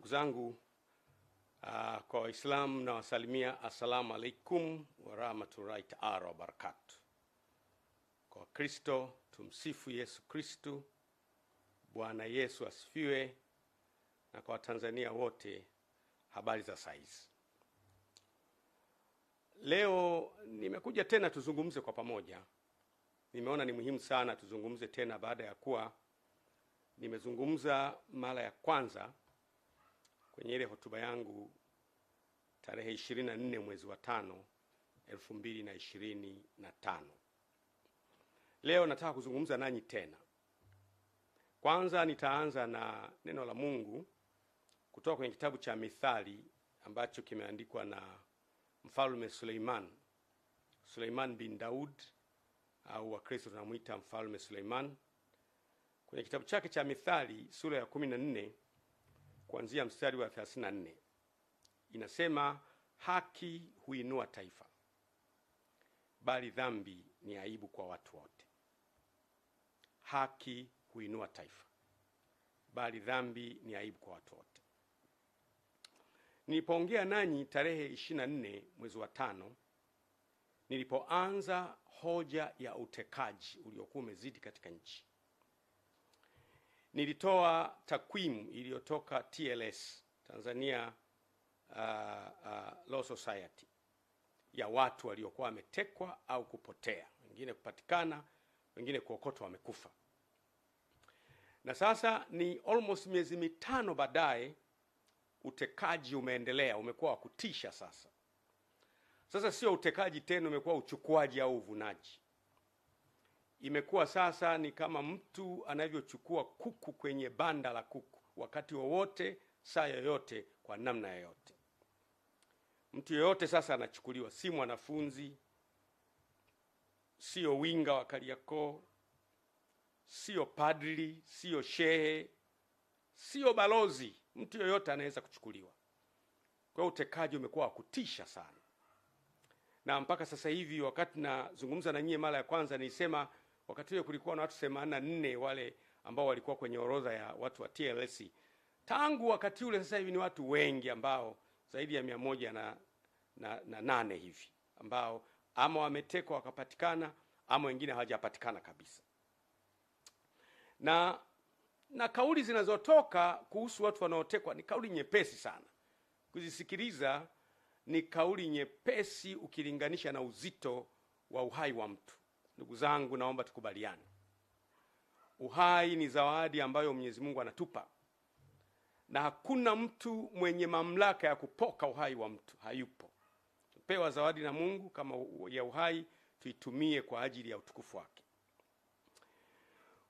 Ndugu zangu, kwa Waislamu na wasalimia assalamu alaikum wa rahmatullahi ta'ala wa barakatuh. Kwa Kristo tumsifu Yesu Kristo. Bwana Yesu asifiwe. Na kwa Tanzania wote, habari za saizi. Leo nimekuja tena tuzungumze kwa pamoja. Nimeona ni muhimu sana tuzungumze tena baada ya kuwa nimezungumza mara ya kwanza kwenye ile hotuba yangu tarehe 24 mwezi wa 5 2025. Leo nataka kuzungumza nanyi tena. Kwanza nitaanza na neno la Mungu kutoka kwenye kitabu cha Mithali ambacho kimeandikwa na Mfalme Suleiman bin Daud, au Wakristo tunamuita Mfalme Suleiman. Kwenye kitabu chake cha Mithali sura ya 14 kuanzia mstari wa 34 inasema, haki huinua taifa, bali dhambi ni aibu kwa watu wote. Haki huinua taifa, bali dhambi ni aibu kwa watu wote. Nilipoongea nanyi tarehe 24 mwezi wa 5, nilipoanza hoja ya utekaji uliokuwa umezidi katika nchi, nilitoa takwimu iliyotoka TLS, Tanzania Law Society, ya watu waliokuwa wametekwa au kupotea, wengine kupatikana, wengine kuokotwa wamekufa. Na sasa ni almost miezi 5 baadaye, utekaji umeendelea, umekuwa wa kutisha sasa. Sasa sio utekaji tena, umekuwa uchukuaji au uvunaji. Imekuwa sasa ni kama mtu anavyochukua kuku kwenye banda la kuku, wakati wowote, saa yoyote, kwa namna yoyote. Mtu yoyote sasa anachukuliwa, si mwanafunzi, sio winga wa Kariakoo, sio padri, sio shehe, sio balozi. Mtu yoyote anaweza kuchukuliwa. Kwa hiyo utekaji umekuwa wa kutisha sana. Na mpaka sasa hivi, wakati nazungumza na nyie mara ya kwanza, nilisema wakati ule kulikuwa na watu 84 wale ambao walikuwa kwenye orodha ya watu wa TLS. Tangu wakati ule sasa hivi ni watu wengi, ambao zaidi ya 108 hivi, ambao ama wametekwa wakapatikana, ama wengine hawajapatikana kabisa. Na kauli zinazotoka kuhusu watu wanaotekwa ni kauli nyepesi sana kuzisikiliza. Ni kauli nyepesi ukilinganisha na uzito wa uhai wa mtu. Ndugu zangu, naomba tukubaliane, uhai ni zawadi ambayo Mwenyezi Mungu anatupa, na hakuna mtu mwenye mamlaka ya kupoka uhai wa mtu, hayupo. Tupewa zawadi na Mungu kama ya uhai, tuitumie kwa ajili ya utukufu wake.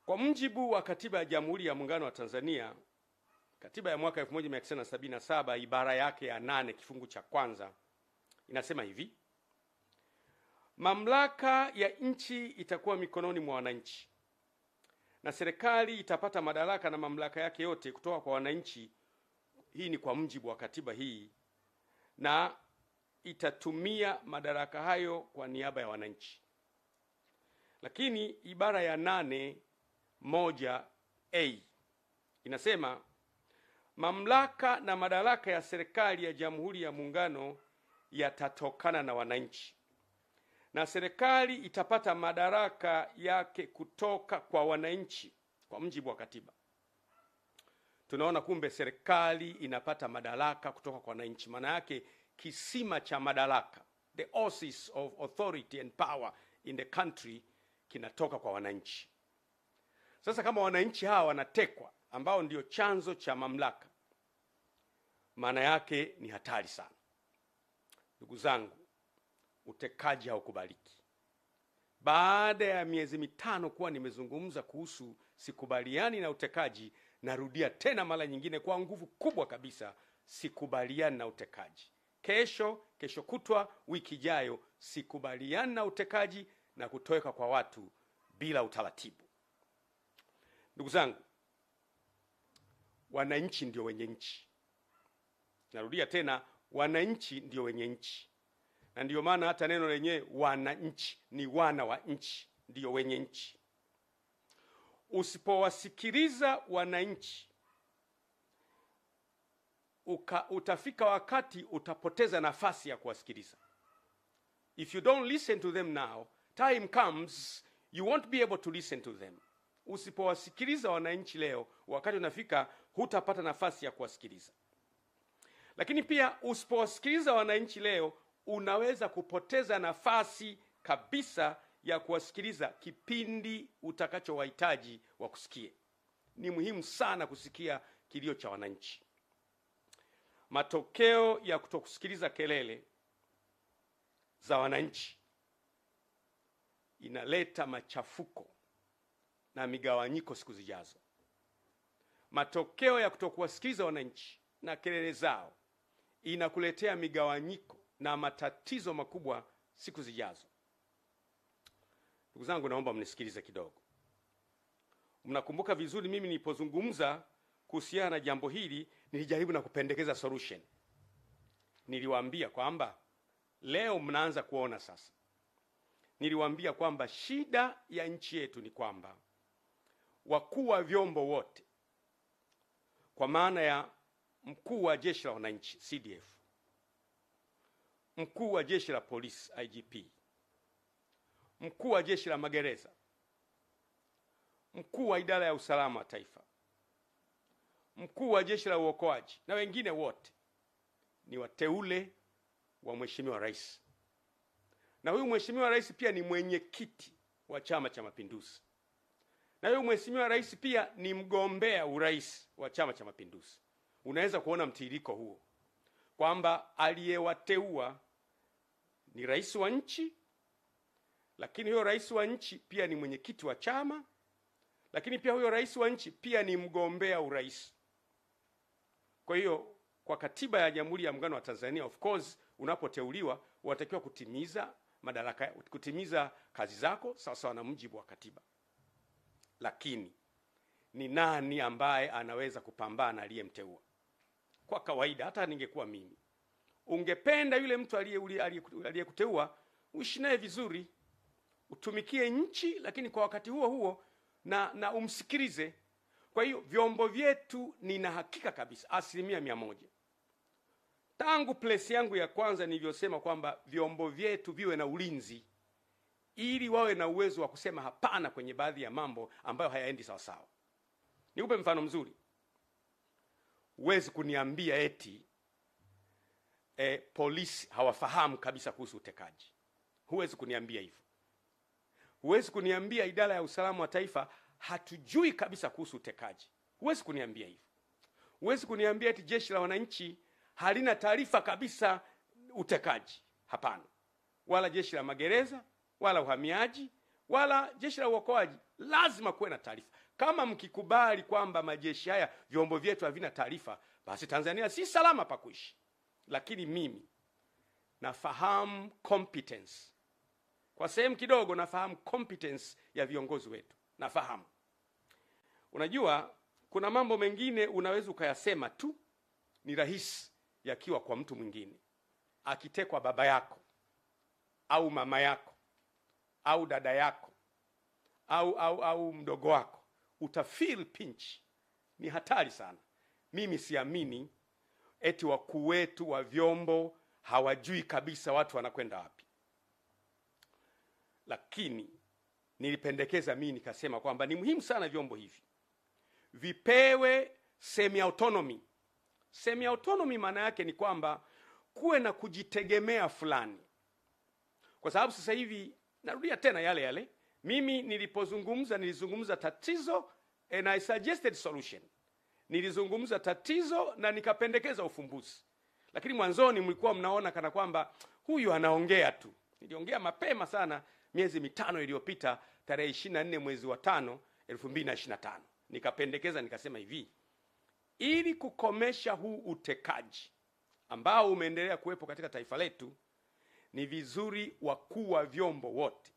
Kwa mujibu wa Katiba ya Jamhuri ya Muungano wa Tanzania, katiba ya mwaka 1977 ibara yake ya 8 kifungu cha kwanza inasema hivi: mamlaka ya nchi itakuwa mikononi mwa wananchi, na serikali itapata madaraka na mamlaka yake yote kutoka kwa wananchi. Hii ni kwa mujibu wa katiba hii, na itatumia madaraka hayo kwa niaba ya wananchi. Lakini ibara ya 8(1)(a) inasema, mamlaka na madaraka ya serikali ya Jamhuri ya Muungano yatatokana na wananchi, na serikali itapata madaraka yake kutoka kwa wananchi kwa mujibu wa katiba. Tunaona kumbe serikali inapata madaraka kutoka kwa wananchi. Maana yake kisima cha madaraka, the oasis of authority and power in the country, kinatoka kwa wananchi. Sasa kama wananchi hawa wanatekwa, ambao ndio chanzo cha mamlaka, maana yake ni hatari sana. Ndugu zangu, utekaji haukubaliki. Baada ya miezi 5 kuwa nimezungumza kuhusu sikubaliani na utekaji, narudia tena mara nyingine kwa nguvu kubwa kabisa, sikubaliani na utekaji. Kesho kutwa, wiki ijayo, sikubaliani na utekaji na kutoweka kwa watu bila utaratibu. Ndugu zangu, wananchi ndio wenye nchi. Narudia tena, wananchi ndio wenye nchi. Na ndio maana hata neno lenyewe wananchi ni wana wa nchi, ndio wenye nchi. Usipowasikiliza wananchi, utafika wakati utapoteza nafasi ya kuwasikiliza. If you don't listen to them now, time comes you won't be able to listen to them. Usipowasikiliza wananchi leo, wakati unafika hutapata nafasi ya kuwasikiliza. Lakini pia usipowasikiliza wananchi leo, unaweza kupoteza nafasi kabisa ya kuwasikiliza kipindi utakachowahitaji wakusikie. Ni muhimu sana kusikia kilio cha wananchi. Matokeo ya kutokusikiliza kelele za wananchi inaleta machafuko na migawanyiko siku zijazo. Matokeo ya kutokuwasikiliza wananchi na kelele zao inakuletea migawanyiko na matatizo makubwa siku zijazo. Ndugu zangu, naomba mnisikilize kidogo. Mnakumbuka vizuri mimi nilipozungumza kuhusiana na jambo hili, nilijaribu na kupendekeza solution. Niliwaambia kwamba leo mnaanza kuona sasa. Niliwaambia kwamba shida ya nchi yetu ni kwamba wakuu wa vyombo wote, kwa maana ya mkuu wa jeshi la wananchi CDF, mkuu wa jeshi la polisi IGP, mkuu wa jeshi la magereza, mkuu wa idara ya usalama wa taifa, mkuu wa jeshi la uokoaji na wengine wote ni wateule wa Mheshimiwa Rais. Na huyu Mheshimiwa Rais pia ni mwenyekiti wa Chama cha Mapinduzi. Na huyu Mheshimiwa Rais pia ni mgombea urais wa Chama cha Mapinduzi. Unaweza kuona mtiririko huo kwamba aliyewateua ni rais wa nchi, lakini huyo rais wa nchi pia ni mwenyekiti wa chama, lakini pia huyo rais wa nchi pia ni mgombea urais. Kwa hiyo kwa katiba ya Jamhuri ya Muungano wa Tanzania, of course, unapoteuliwa unatakiwa kutimiza kazi zako sawa na mujibu wa katiba. Lakini ni nani ambaye anaweza kupambana aliyemteua? Kwa kawaida, hata ningekuwa mimi, ungependa yule mtu aliyekuteua uishi naye vizuri, utumikie nchi, lakini kwa wakati huo huo na umsikilize. Kwa hiyo vyombo vyetu, nina hakika kabisa 100%, tangu place yangu ya kwanza nilivyosema kwamba vyombo vyetu viwe na ulinzi ili wawe na uwezo wa kusema hapana kwenye baadhi ya mambo ambayo hayaendi sawa sawa. Nikupe mfano mzuri. Huwezi kuniambia eti polisi hawafahamu kabisa kuhusu utekaji. Huwezi kuniambia hivyo. Huwezi kuniambia idara ya usalama wa taifa hatujui kabisa kuhusu utekaji. Huwezi kuniambia hivyo. Huwezi kuniambia eti jeshi la wananchi halina taarifa kabisa utekaji. Hapana. Wala jeshi la magereza, wala uhamiaji, wala jeshi la uokoaji. Lazima kuwe na taarifa. Kama mkikubali kwamba majeshi haya, vyombo vyetu havina taarifa, basi Tanzania si salama pa kuishi. Lakini mimi nafahamu competence. Kwa sehemu kidogo nafahamu competence ya viongozi wetu. Nafahamu. Unajua, kuna mambo mengine unaweza ukayasema tu, ni rahisi yakiwa kwa mtu mwingine. Akitekwa baba yako, au mama yako, au dada yako, au mdogo wako, utafeel pinch. Ni hatari sana. Mimi siamini eti wakuu wetu wa vyombo hawajui kabisa watu wanakwenda wapi. Lakini nilipendekeza mimi nikasema kwamba ni muhimu sana vyombo hivi vipewe semi autonomy. Semi autonomy maana yake ni kwamba kuwe na kujitegemea fulani. Kwa sababu sasa hivi narudia tena yale. Mimi nilizungumza tatizo and I suggested solution. Nilizungumza tatizo na nikapendekeza ufumbuzi. Lakini mwanzoni mlikuwa mnaona kana kwamba huyu anaongea tu. Niliongea mapema sana miezi 5 iliyopita, tarehe 24 mwezi wa 5 2025. Nikapendekeza nikasema hivi: ili kukomesha huu utekaji ambao umeendelea kuwepo katika taifa letu, ni vizuri wakuu wa vyombo wote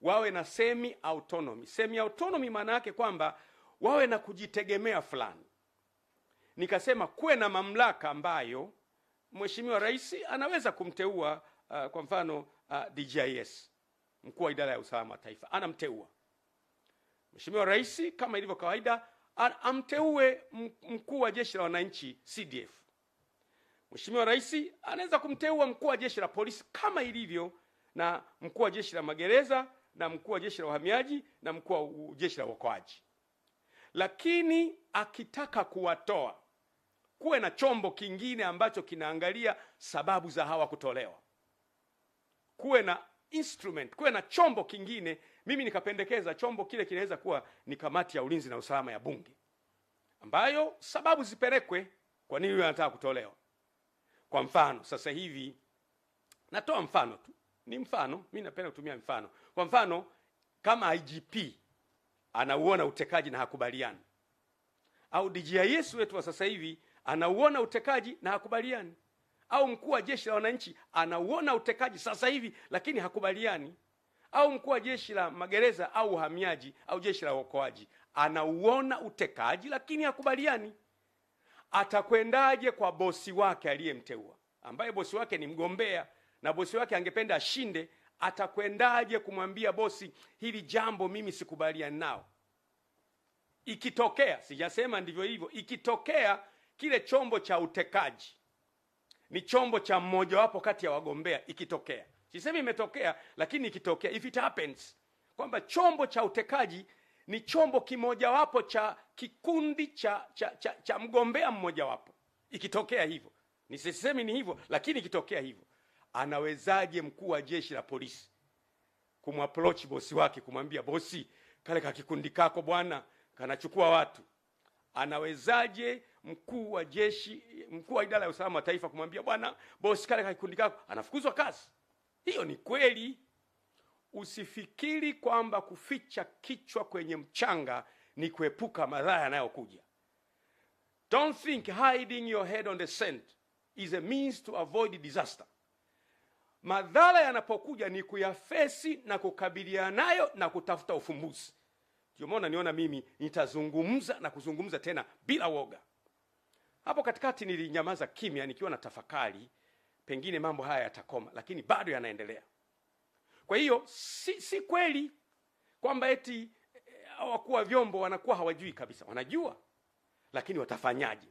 wawe na semi autonomy. Semi autonomy maana yake kwamba wawe na kujitegemea fulani. Nikasema kuwe na mamlaka ambayo Mheshimiwa Rais anaweza kumteua, kwa mfano DJIS, mkuu wa idara ya usalama wa taifa, anamteua. Mheshimiwa Rais kama ilivyo kawaida amteue mkuu wa jeshi la wananchi CDF, Mheshimiwa Rais anaweza kumteua mkuu wa jeshi la polisi kama ilivyo na mkuu wa jeshi la magereza na mkuu wa jeshi la uhamiaji na mkuu wa jeshi la uokoaji. Lakini akitaka kuwatoa, kuwe na chombo kingine ambacho kinaangalia sababu za hawa kutolewa. Kuwe na instrument, kuwe na chombo kingine. Mimi nikapendekeza chombo kile kinaweza kuwa ni kamati ya ulinzi na usalama ya Bunge, ambayo sababu zipelekwe kwa nini yule anataka kutolewa. Kwa mfano, sasa hivi natoa mfano tu. Ni mfano, mimi napenda kutumia mfano. Kwa mfano, kama IGP anauona utekaji na hakubaliani, au DGIS wetu wa sasa hivi anauona utekaji na hakubaliani, au mkuu wa jeshi la wananchi anauona utekaji sasa hivi lakini hakubaliani, au mkuu wa jeshi la magereza au uhamiaji au jeshi la uokoaji anauona utekaji lakini hakubaliani, atakwendaje kwa bosi wake aliyemteua, ambaye bosi wake ni mgombea na bosi wake angependa ashinde? Atakwendaje kumwambia bosi, hili jambo mimi sikubaliani nao? Ikitokea, sijasema ndivyo hivyo, ikitokea kile chombo cha utekaji ni chombo cha mmoja wapo kati ya wagombea, ikitokea, sisemi imetokea, lakini ikitokea, if it happens, kwamba chombo cha utekaji ni chombo kimoja wapo cha kikundi cha mgombea mmoja wapo, ikitokea hivyo, nisisemi ni hivyo, lakini ikitokea hivyo, anawezaje mkuu wa jeshi la polisi kumapproach bosi wake kumwambia, bosi, kale ka kikundi kako bwana kanachukua watu? Anawezaje mkuu wa jeshi, mkuu wa idara ya usalama wa taifa kumwambia, bwana bosi, kale ka kikundi kako? Anafukuzwa kazi. Hiyo ni kweli. Usifikiri kwamba kuficha kichwa kwenye mchanga ni kuepuka madhara yanayokuja. Don't think hiding your head on the sand is a means to avoid disaster. Madhara yanapokuja ni kuyafesi na kukabiliana nayo na kutafuta ufumbuzi. Ndio maana niona mimi nitazungumza na kuzungumza tena bila woga. Hapo katikati nilinyamaza kimya nikiwa na tafakari, pengine mambo haya yatakoma, lakini bado yanaendelea. Kwa hiyo si kweli kwamba eti wakuu wa vyombo wanakuwa hawajui kabisa. Wanajua, lakini watafanyaje?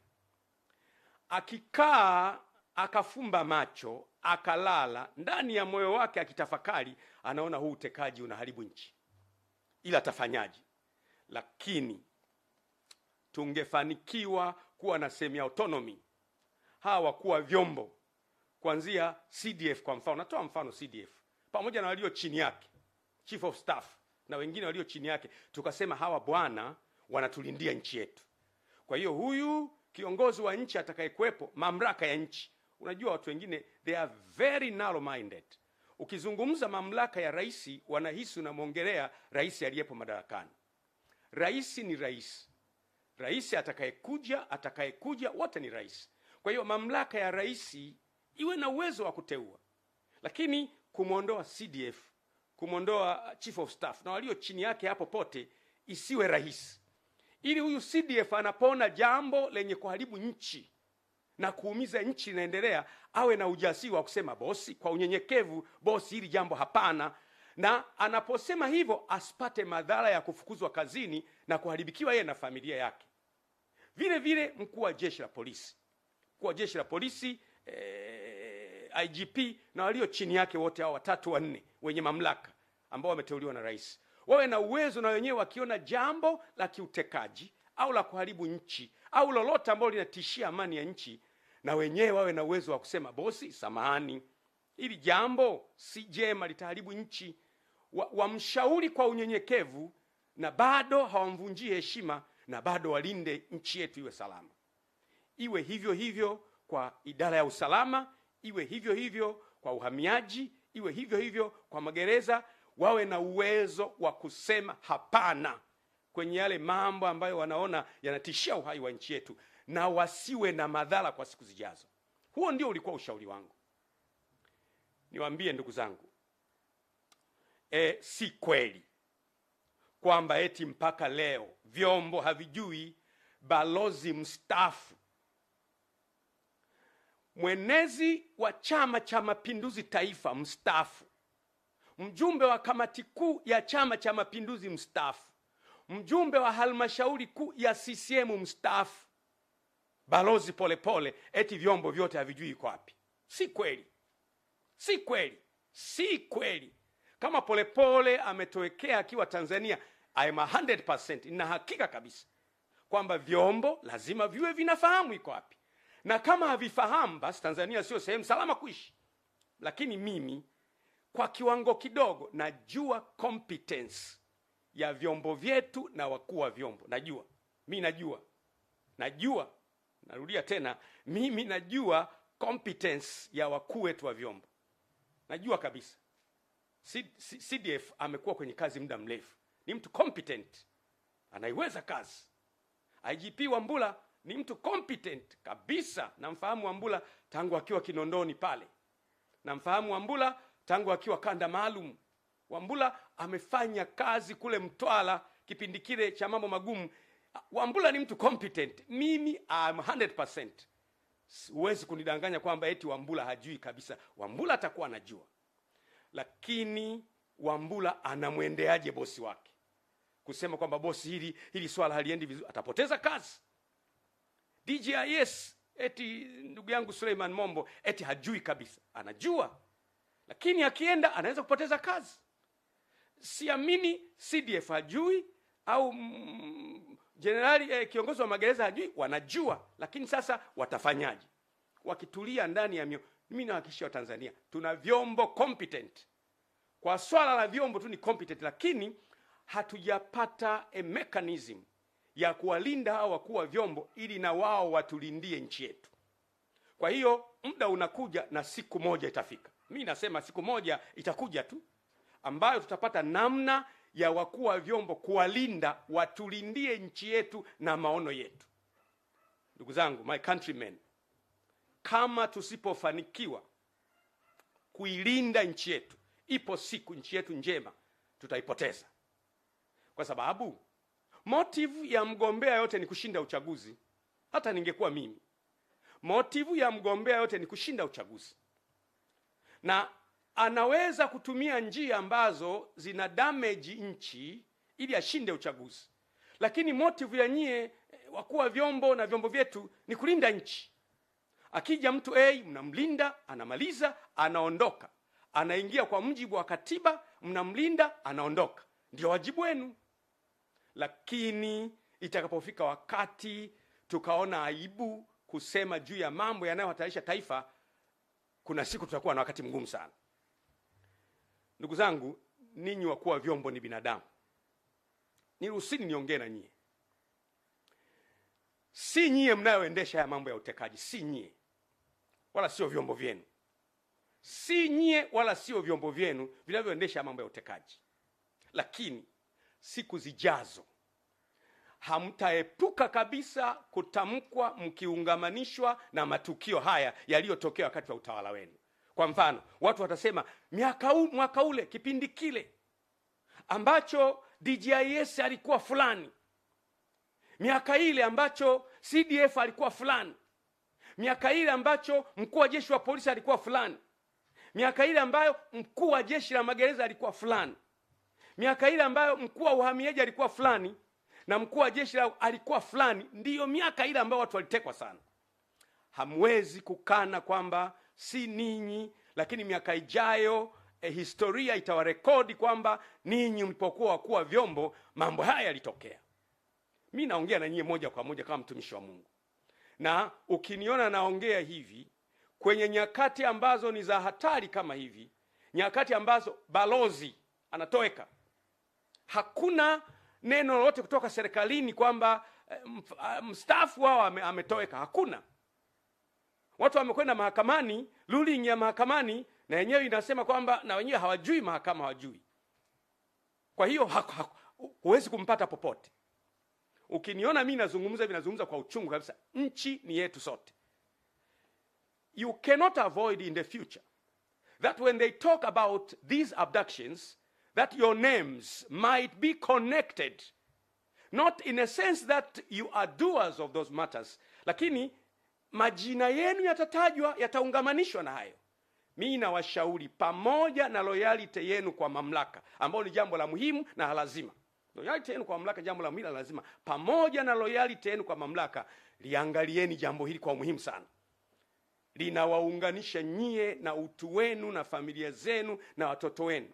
Akikaa akafumba macho akalala, ndani ya moyo wake akitafakari, anaona huu utekaji unaharibu nchi, ila atafanyaje? Lakini tungefanikiwa kuwa na semi autonomy, hawa wakuu wa vyombo kuanzia CDF kwa mfano, natoa mfano CDF pamoja na walio chini yake, Chief of Staff na wengine walio chini yake, tukasema hawa bwana wanatulindia nchi yetu. Kwa hiyo huyu kiongozi wa nchi atakayekuepo, mamlaka ya nchi, unajua watu wengine they are very narrow minded. Ukizungumza mamlaka ya rais, wanahisi unamwongelea rais aliyepo madarakani. Rais ni rais. Rais atakayekuja wote ni rais. Kwa hiyo mamlaka ya rais iwe na uwezo wa kuteua, lakini kumwondoa CDF, kumwondoa Chief of Staff na walio chini yake hapo pote isiwe rahisi, ili huyu CDF anapoona jambo lenye kuharibu nchi na kuumiza nchi inaendelea, awe na ujasiri wa kusema bosi, kwa unyenyekevu, bosi, hili jambo hapana. Na anaposema hivyo asipate madhara ya kufukuzwa kazini na kuharibikiwa yeye na familia yake. Vile vile mkuu wa jeshi la polisi, mkuu wa jeshi la polisi, IGP na walio chini yake wote hao watatu wanne wenye mamlaka ambao wameteuliwa na rais, wawe na uwezo na wenyewe wakiona jambo la kiutekaji au la kuharibu nchi au lolote ambalo linatishia amani ya nchi, na wenyewe wawe na uwezo wa kusema bosi, samahani, hili jambo si jema, litaharibu nchi. Wamshauri kwa unyenyekevu, na bado hawamvunjii heshima, na bado walinde nchi yetu iwe salama. Iwe hivyo hivyo kwa idara ya usalama, iwe hivyo hivyo kwa uhamiaji, iwe hivyo hivyo kwa magereza. Wawe na uwezo wa kusema hapana kwenye yale mambo ambayo wanaona yanatishia uhai wa nchi yetu, na wasiwe na madhara kwa siku zijazo. Huo ndio ulikuwa ushauri wangu. Niwaambie ndugu zangu, si kweli kwamba eti mpaka leo vyombo havijui balozi mstaafu, mwenezi wa Chama cha Mapinduzi Taifa mstaafu, mjumbe wa kamati kuu ya Chama cha Mapinduzi mstaafu, mjumbe wa halmashauri kuu ya CCM mstaafu, Balozi Polepole eti vyombo vyote havijui iko wapi. Si kweli, si kweli, si kweli. Kama Polepole ametowekea akiwa Tanzania, I am 100% nina hakika kabisa kwamba vyombo lazima viwe vinafahamu iko wapi, na kama havifahamu basi Tanzania sio sehemu salama kuishi. Lakini mimi kwa kiwango kidogo najua competence ya vyombo vyetu na wakuu wa vyombo. Najua, narudia tena, mimi najua competence ya wakuu wetu wa vyombo. Najua kabisa. CDF amekuwa kwenye kazi muda mrefu, ni mtu competent, anaiweza kazi. IGP Wambura ni mtu competent kabisa, namfahamu Wambura tangu akiwa Kinondoni pale, namfahamu Wambura tangu akiwa kanda maalum. Wambura amefanya kazi kule Mtwara kipindi kile cha mambo magumu. Wambura ni mtu competent. Mimi am 100%. Huwezi kunidanganya kwamba eti Wambura hajui kabisa. Wambura atakuwa anajua. Lakini Wambura anamwendeaje bosi wake? Kusema kwamba bosi hili swala haliendi vizuri, atapoteza kazi. DJIS eti ndugu yangu Suleiman Mombo eti hajui kabisa. Anajua. Lakini akienda anaweza kupoteza kazi. Siamini CDF hajui au generali kiongozi wa magereza hajui. Wanajua, lakini sasa watafanyaje? Wakitulia ndani ya mimi nahakikishia Tanzania tuna vyombo competent. Kwa swala la vyombo tu ni competent, lakini hatujapata a mechanism ya kuwalinda hao wakuu wa vyombo ili na wao watulindie nchi yetu. Kwa hiyo muda unakuja na siku moja itafika. Mimi nasema siku moja itakuja tu ambayo tutapata namna ya wakuu wa vyombo kuwalinda, watulindie nchi yetu na maono yetu. Ndugu zangu, my countrymen, kama tusipofanikiwa kuilinda nchi yetu, ipo siku nchi yetu njema tutaipoteza. Kwa sababu motive ya mgombea yote ni kushinda uchaguzi. Hata ningekuwa mimi, motive ya mgombea yote ni kushinda uchaguzi. Na anaweza kutumia njia ambazo zina damage nchi ili ashinde uchaguzi. Lakini motive ya nyie wakuu wa vyombo na vyombo vyetu ni kulinda nchi. Akija mtu mnamlinda, anamaliza, anaondoka. Anaingia kwa mujibu wa katiba, mnamlinda, anaondoka. Ndio wajibu wenu. Lakini itakapofika wakati tukaona aibu kusema juu ya mambo yanayohatarisha taifa, kuna siku tutakuwa na wakati mgumu sana. Ndugu zangu, ninyi wakuu wa vyombo ni binadamu. Niruhusini niongee na nyie. Si nyie mnayoendesha ya mambo ya utekaji, si nyie. Wala sio vyombo vyenu. Si nyie wala sio vyombo vyenu vinavyoendesha mambo ya utekaji. Lakini siku zijazo hamtaepuka kabisa kutamkwa mkiungamanishwa na matukio haya yaliyotokea wakati wa utawala wenu. Kwa mfano, watu watasema mwaka ule kipindi kile ambacho DJIS alikuwa fulani, miaka ile ambacho CDF alikuwa fulani, miaka ile ambacho mkuu wa jeshi wa polisi alikuwa fulani, miaka ile ambayo mkuu wa jeshi la magereza alikuwa fulani, miaka ile ambayo mkuu wa uhamiaji alikuwa fulani na mkuu wa jeshi alikuwa fulani, ndiyo miaka ile ambayo watu walitekwa sana. Hamwezi kukana kwamba si ninyi, lakini miaka ijayo historia itawarekodi kwamba ninyi mlipokuwa wakuu wa vyombo mambo haya yalitokea. Mimi naongea na nyie moja kwa moja kama mtumishi wa Mungu. Na ukiniona naongea hivi kwenye nyakati ambazo ni za hatari kama hivi, nyakati ambazo balozi anatoweka, hakuna neno lolote kutoka serikalini kwamba mstaafu wao ametoweka. Hakuna. Watu wamekwenda mahakamani, ruling ya mahakamani na yenyewe inasema kwamba na wenyewe hawajui, mahakama hawajui. Kwa hiyo huwezi kumpata popote. Ukiniona mimi nazungumza kwa uchungu kabisa. Nchi ni yetu sote. You cannot avoid in the future that when they talk about these abductions, that your names might be connected, not in a sense that you are doers of those matters, lakini majina yenu yatatajwa, yataungamanishwa na hayo. Mimi nawashauri pamoja na loyalty yenu kwa mamlaka, ambao ni jambo la muhimu na lazima, Loyalty yenu kwa mamlaka jambo la mila lazima. Pamoja na loyalty yenu kwa mamlaka, liangalieni jambo hili kwa muhimu sana. Linawaunganisha nyie na utu wenu na familia zenu na watoto wenu.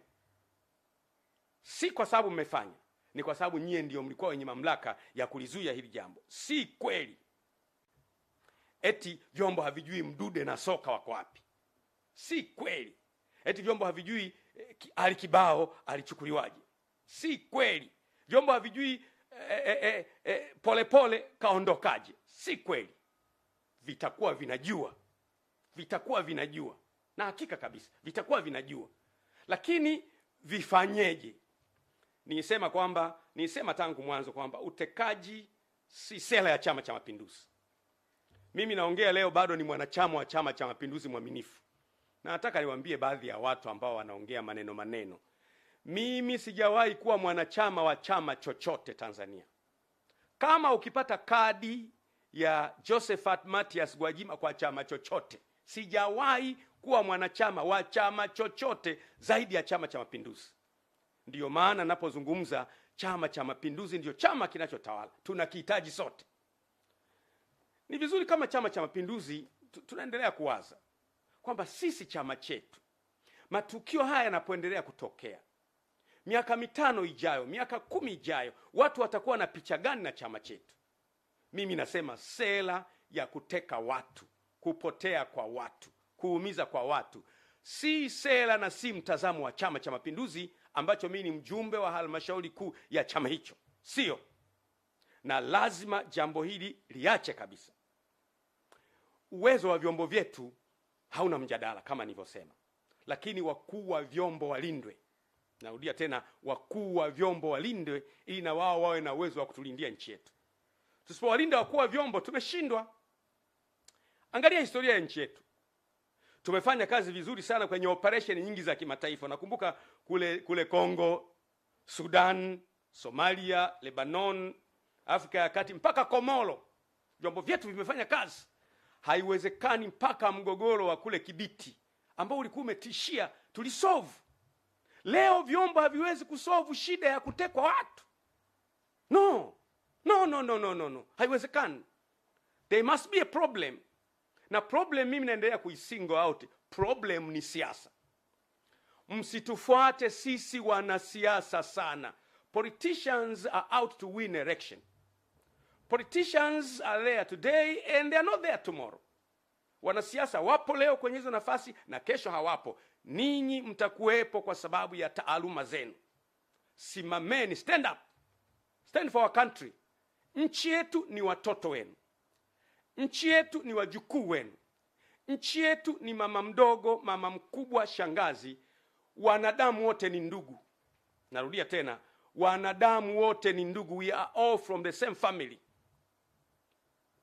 Si kwa sababu mmefanya, ni kwa sababu nyie ndio mlikuwa wenye mamlaka ya kulizuia hili jambo. Si kweli eti vyombo havijui Mdude na Soka wako wapi. Si kweli eti vyombo havijui Ali Kibao alichukuliwaje. Si kweli vyombo havijui Polepole kaondokaje. Si kweli. Vitakuwa vinajua, na hakika kabisa vitakuwa vinajua. Lakini vifanyeje? Nisema tangu mwanzo kwamba utekaji si sera ya Chama cha Mapinduzi. Mimi naongea leo bado ni mwanachama wa Chama cha Mapinduzi mwaminifu. Na nataka niwaambie baadhi ya watu ambao wanaongea maneno. Mimi sijawahi kuwa mwanachama wa chama chochote Tanzania. Kama ukipata kadi ya Josephat Mathias Gwajima kwa chama chochote, sijawahi kuwa mwanachama wa chama chochote zaidi ya Chama cha Mapinduzi. Ndiyo maana napozungumza Chama cha Mapinduzi ndio chama kinachotawala. Tunakihitaji sote. Ni vizuri kama Chama cha Mapinduzi tunaendelea kuwaza kwamba sisi chama chetu, matukio haya yanapoendelea kutokea, miaka 5 ijayo, miaka 10 ijayo, watu watakuwa na picha gani na chama chetu? Mimi nasema sera ya kuteka watu, kupotea kwa watu, kuumiza kwa watu, si sera na si mtazamo wa Chama cha Mapinduzi ambacho mimi ni mjumbe wa halmashauri kuu ya chama hicho. Sio. Na lazima jambo hili liache kabisa. Uwezo wa vyombo vyetu hauna mjadala kama nilivyosema. Lakini wakuu wa vyombo walindwe. Narudia tena, wakuu wa vyombo walindwe ili na wao wawe na uwezo wa kutulindia nchi yetu. Tusipowalinda wakuu wa vyombo tumeshindwa. Angalia historia ya nchi yetu. Tumefanya kazi vizuri sana kwenye operation nyingi za kimataifa. Nakumbuka kule Kongo, Sudan, Somalia, Lebanon, Afrika ya Kati mpaka Komoro. Vyombo vyetu vimefanya kazi. Haiwezekani mpaka mgogoro wa kule Kibiti ambao ulikuwa umetishia tulisolve. Leo vyombo haviwezi kusolve shida ya kutekwa watu. No. Haiwezekani. There must be a problem. Na problem mimi naendelea kuisingle out. Problem ni siasa. Msitufuate sisi wanasiasa sana. Politicians are out to win election. Politicians are there today and they are not there tomorrow. Wanasiasa wapo leo kwenye hizo nafasi na kesho hawapo. Ninyi mtakuwepo kwa sababu ya taaluma zenu. Simameni, stand up. Stand for our country. Nchi yetu ni watoto wenu. Nchi yetu ni wajukuu wenu. Nchi yetu ni mama mdogo, mama mkubwa, shangazi. Wanadamu wote ni ndugu. Narudia tena, wanadamu wote ni ndugu. We are all from the same family.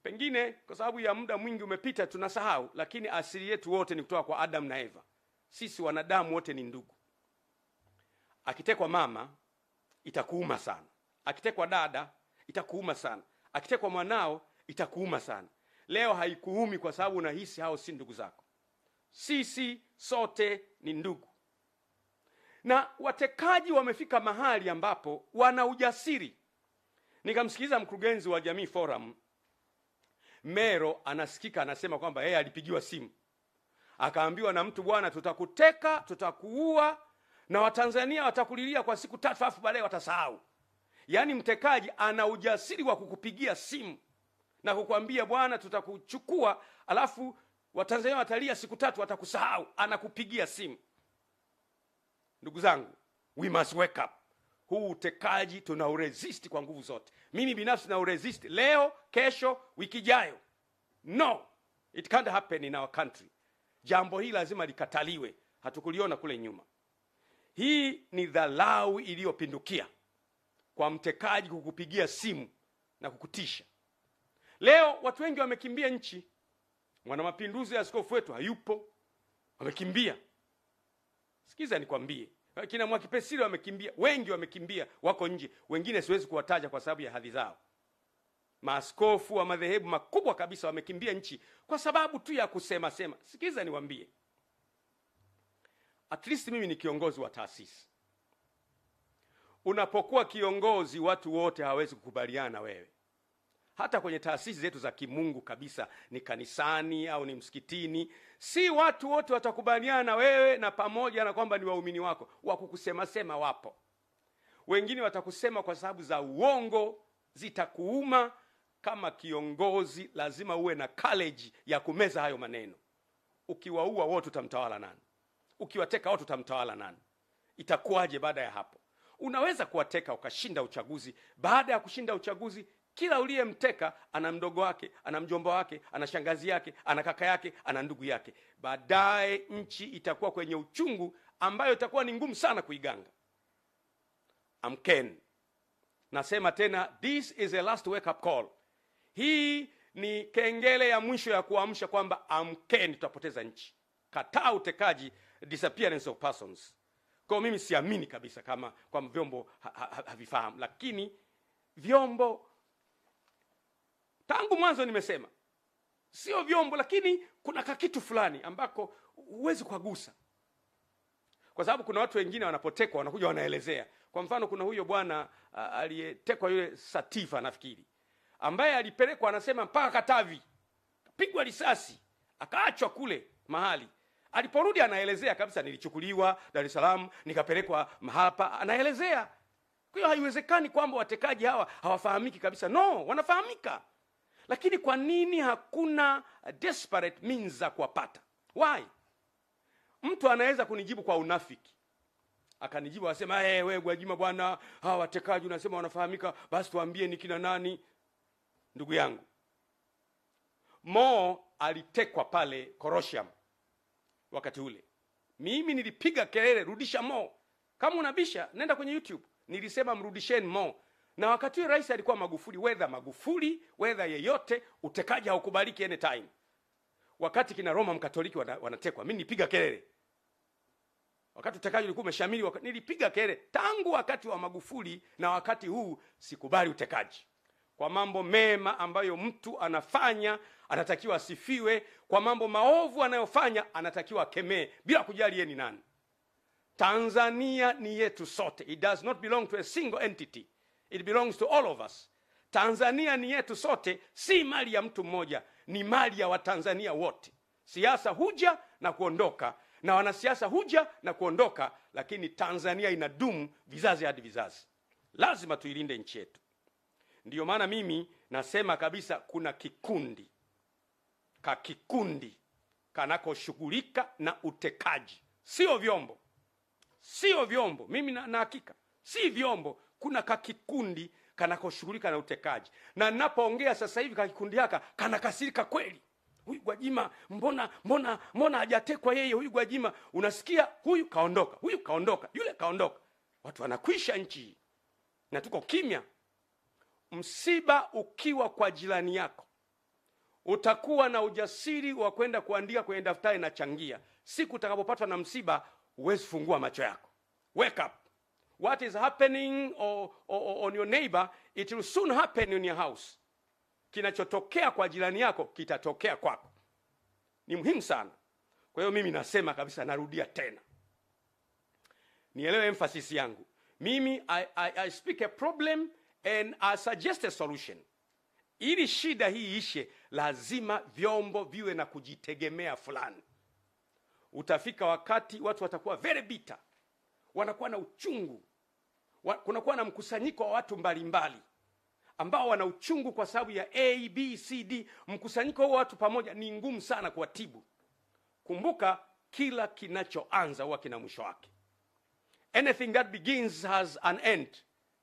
Pengine kwa sababu ya muda mwingi umepita tunasahau, lakini asili yetu wote ni kutoka kwa Adam na Eva. Sisi wanadamu wote ni ndugu. Akitekwa mama itakuuma sana. Akitekwa dada itakuuma sana. Akitekwa mwanao itakuuma sana. Leo haikuumi kwa sababu unahisi hao si ndugu zako. Sisi sote ni ndugu. Na watekaji wamefika mahali ambapo wana ujasiri. Nikamsikiliza mkurugenzi wa Jamii Forum Mero anasikika anasema kwamba yeye alipigiwa simu. Akaambiwa na mtu, bwana, tutakuteka, tutakuua na Watanzania watakulilia kwa siku 3 afu baadaye watasahau. Yaani mtekaji ana ujasiri wa kukupigia simu na kukwambia, bwana, tutakuchukua alafu Watanzania watalia siku 3 watakusahau. Anakupigia simu. Ndugu zangu, we must wake up. Huu utekaji tunauresist kwa nguvu zote. Mimi binafsi nauresist leo, kesho, wiki ijayo. No, it can't happen in our country. Jambo hili lazima likataliwe. Hatukuliona kule nyuma. Hii ni dharau iliyopindukia kwa mtekaji kukupigia simu na kukutisha. Leo watu wengi wamekimbia nchi. Mwana mapinduzi ya askofu wetu hayupo. Wamekimbia. Sikiza nikwambie. Kina Mwakipesile wamekimbia, wengi wamekimbia, wako nje. Wengine siwezi kuwataja kwa sababu ya hadhi zao. Maaskofu wa madhehebu makubwa kabisa wamekimbia nchi kwa sababu tu ya kusema sema. Sikiza niwaambie. At least mimi ni kiongozi wa taasisi. Unapokuwa kiongozi, watu wote hawawezi kukubaliana na wewe. Hata kwenye taasisi zetu za kimungu kabisa, ni kanisani au ni msikitini, si watu wote watakubaliana na wewe, na pamoja na kwamba ni waumini wako, wakukusema sema wapo. Wengine watakusema kwa sababu za uongo, zitakuuma. Kama kiongozi lazima uwe na courage ya kumeza hayo maneno. Ukiwaua wote utamtawala nani? Ukiwateka wote utamtawala nani? Itakuwaje baada ya hapo? Unaweza kuwateka ukashinda uchaguzi. Baada ya kushinda uchaguzi, kila uliyemteka ana mdogo wake, ana mjomba wake, ana shangazi yake, ana kaka yake, ana ndugu yake. Baadaye nchi itakuwa kwenye uchungu ambayo itakuwa ni ngumu sana kuiganga. Amkeni. Nasema tena, this is a last wake up call. Hii ni kengele ya mwisho ya kuamsha kwamba amkeni, tutapoteza nchi. Kataa utekaji, disappearance of persons. Kwa mimi siamini kabisa kama kwa vyombo havifahamu, lakini vyombo tangu mwanzo nimesema sio vyombo, lakini kuna kakitu fulani ambako huwezi kugusa. Kwa sababu kuna watu wengine wanapotekwa wanakuja wanaelezea. Kwa mfano, kuna huyo bwana aliyetekwa, yule Satifa nafikiri, ambaye alipelekwa anasema mpaka Katavi, kapigwa risasi, akaachwa kule mahali. Aliporudi anaelezea kabisa, nilichukuliwa Dar es Salaam nikapelekwa hapa, anaelezea. Kwa hiyo haiwezekani kwamba watekaji hawa hawafahamiki kabisa. No, wanafahamika. Lakini kwa nini hakuna desperate means za kuwapata? Why? Mtu anaweza kunijibu kwa unafiki. Akanijibu asema, wewe Gwajima bwana, hawa watekaji unasema wanafahamika, basi tuambie ni kina nani? Ndugu yangu, Mo alitekwa pale Korosham wakati ule. Mimi nilipiga kelele, rudisha Mo. Kama unabisha, nenda kwenye YouTube. Nilisema mrudisheni Mo. Na wakati ule rais alikuwa Magufuli, whether yeyote, utekaji haukubaliki anytime. Wakati kina Roma Mkatoliki wanatekwa, mimi nilipiga kelele. Wakati utekaji ulikuwa umeshamili, nilipiga kelele. Tangu wakati wa Magufuli na wakati huu sikubali utekaji. Kwa mambo mema ambayo mtu anafanya anatakiwa asifiwe, kwa mambo maovu anayofanya anatakiwa akemee bila kujali yeye ni nani. Tanzania ni yetu sote. It does not belong to a single entity. It belongs to all of us. Tanzania ni yetu sote, si mali ya mtu mmoja, ni mali ya Watanzania wote. Siasa huja na kuondoka, na wanasiasa huja na kuondoka, lakini Tanzania inadumu vizazi hadi vizazi. Lazima tuilinde nchi yetu. Ndiyo maana mimi nasema kabisa, kuna kikundi kanakoshughulika na utekaji. Sio vyombo. Mimi na hakika si vyombo. Kuna kikundi kanakoshughulika na utekaji. Na ninapoongea sasa hivi kikundi haka kanakasirika kweli. Huyu Gwajima mbona hajatekwa yeye? Huyu Gwajima, unasikia huyu kaondoka, yule kaondoka. Watu wanakwisha nchi na tuko kimya. Msiba ukiwa kwa jirani yako, utakuwa na ujasiri wa kwenda kuandika kwenye daftari na changia. Siku utakapopatwa na msiba, huwezi fungua macho yako. Wake up. What is happening on your neighbor, it will soon happen in your house. Kinachotokea kwa jirani yako kitatokea kwako. Ni muhimu sana. Kwa hiyo mimi nasema kabisa, narudia tena, nielewe emphasis yangu. Mimi I speak a problem and I suggest a solution. Ili shida hii ishe, lazima vyombo viwe na kujitegemea fulani. Utafika wakati watu watakuwa very bitter, wanakuwa na uchungu. Kunakuwa na mkusanyiko wa watu mbalimbali ambao wana uchungu kwa sababu ya A, B, C, D. Mkusanyiko wa watu pamoja ni ngumu sana kuwatibu. Kumbuka, kila kinachoanza huwa kina mwisho wake. Anything that begins has an end.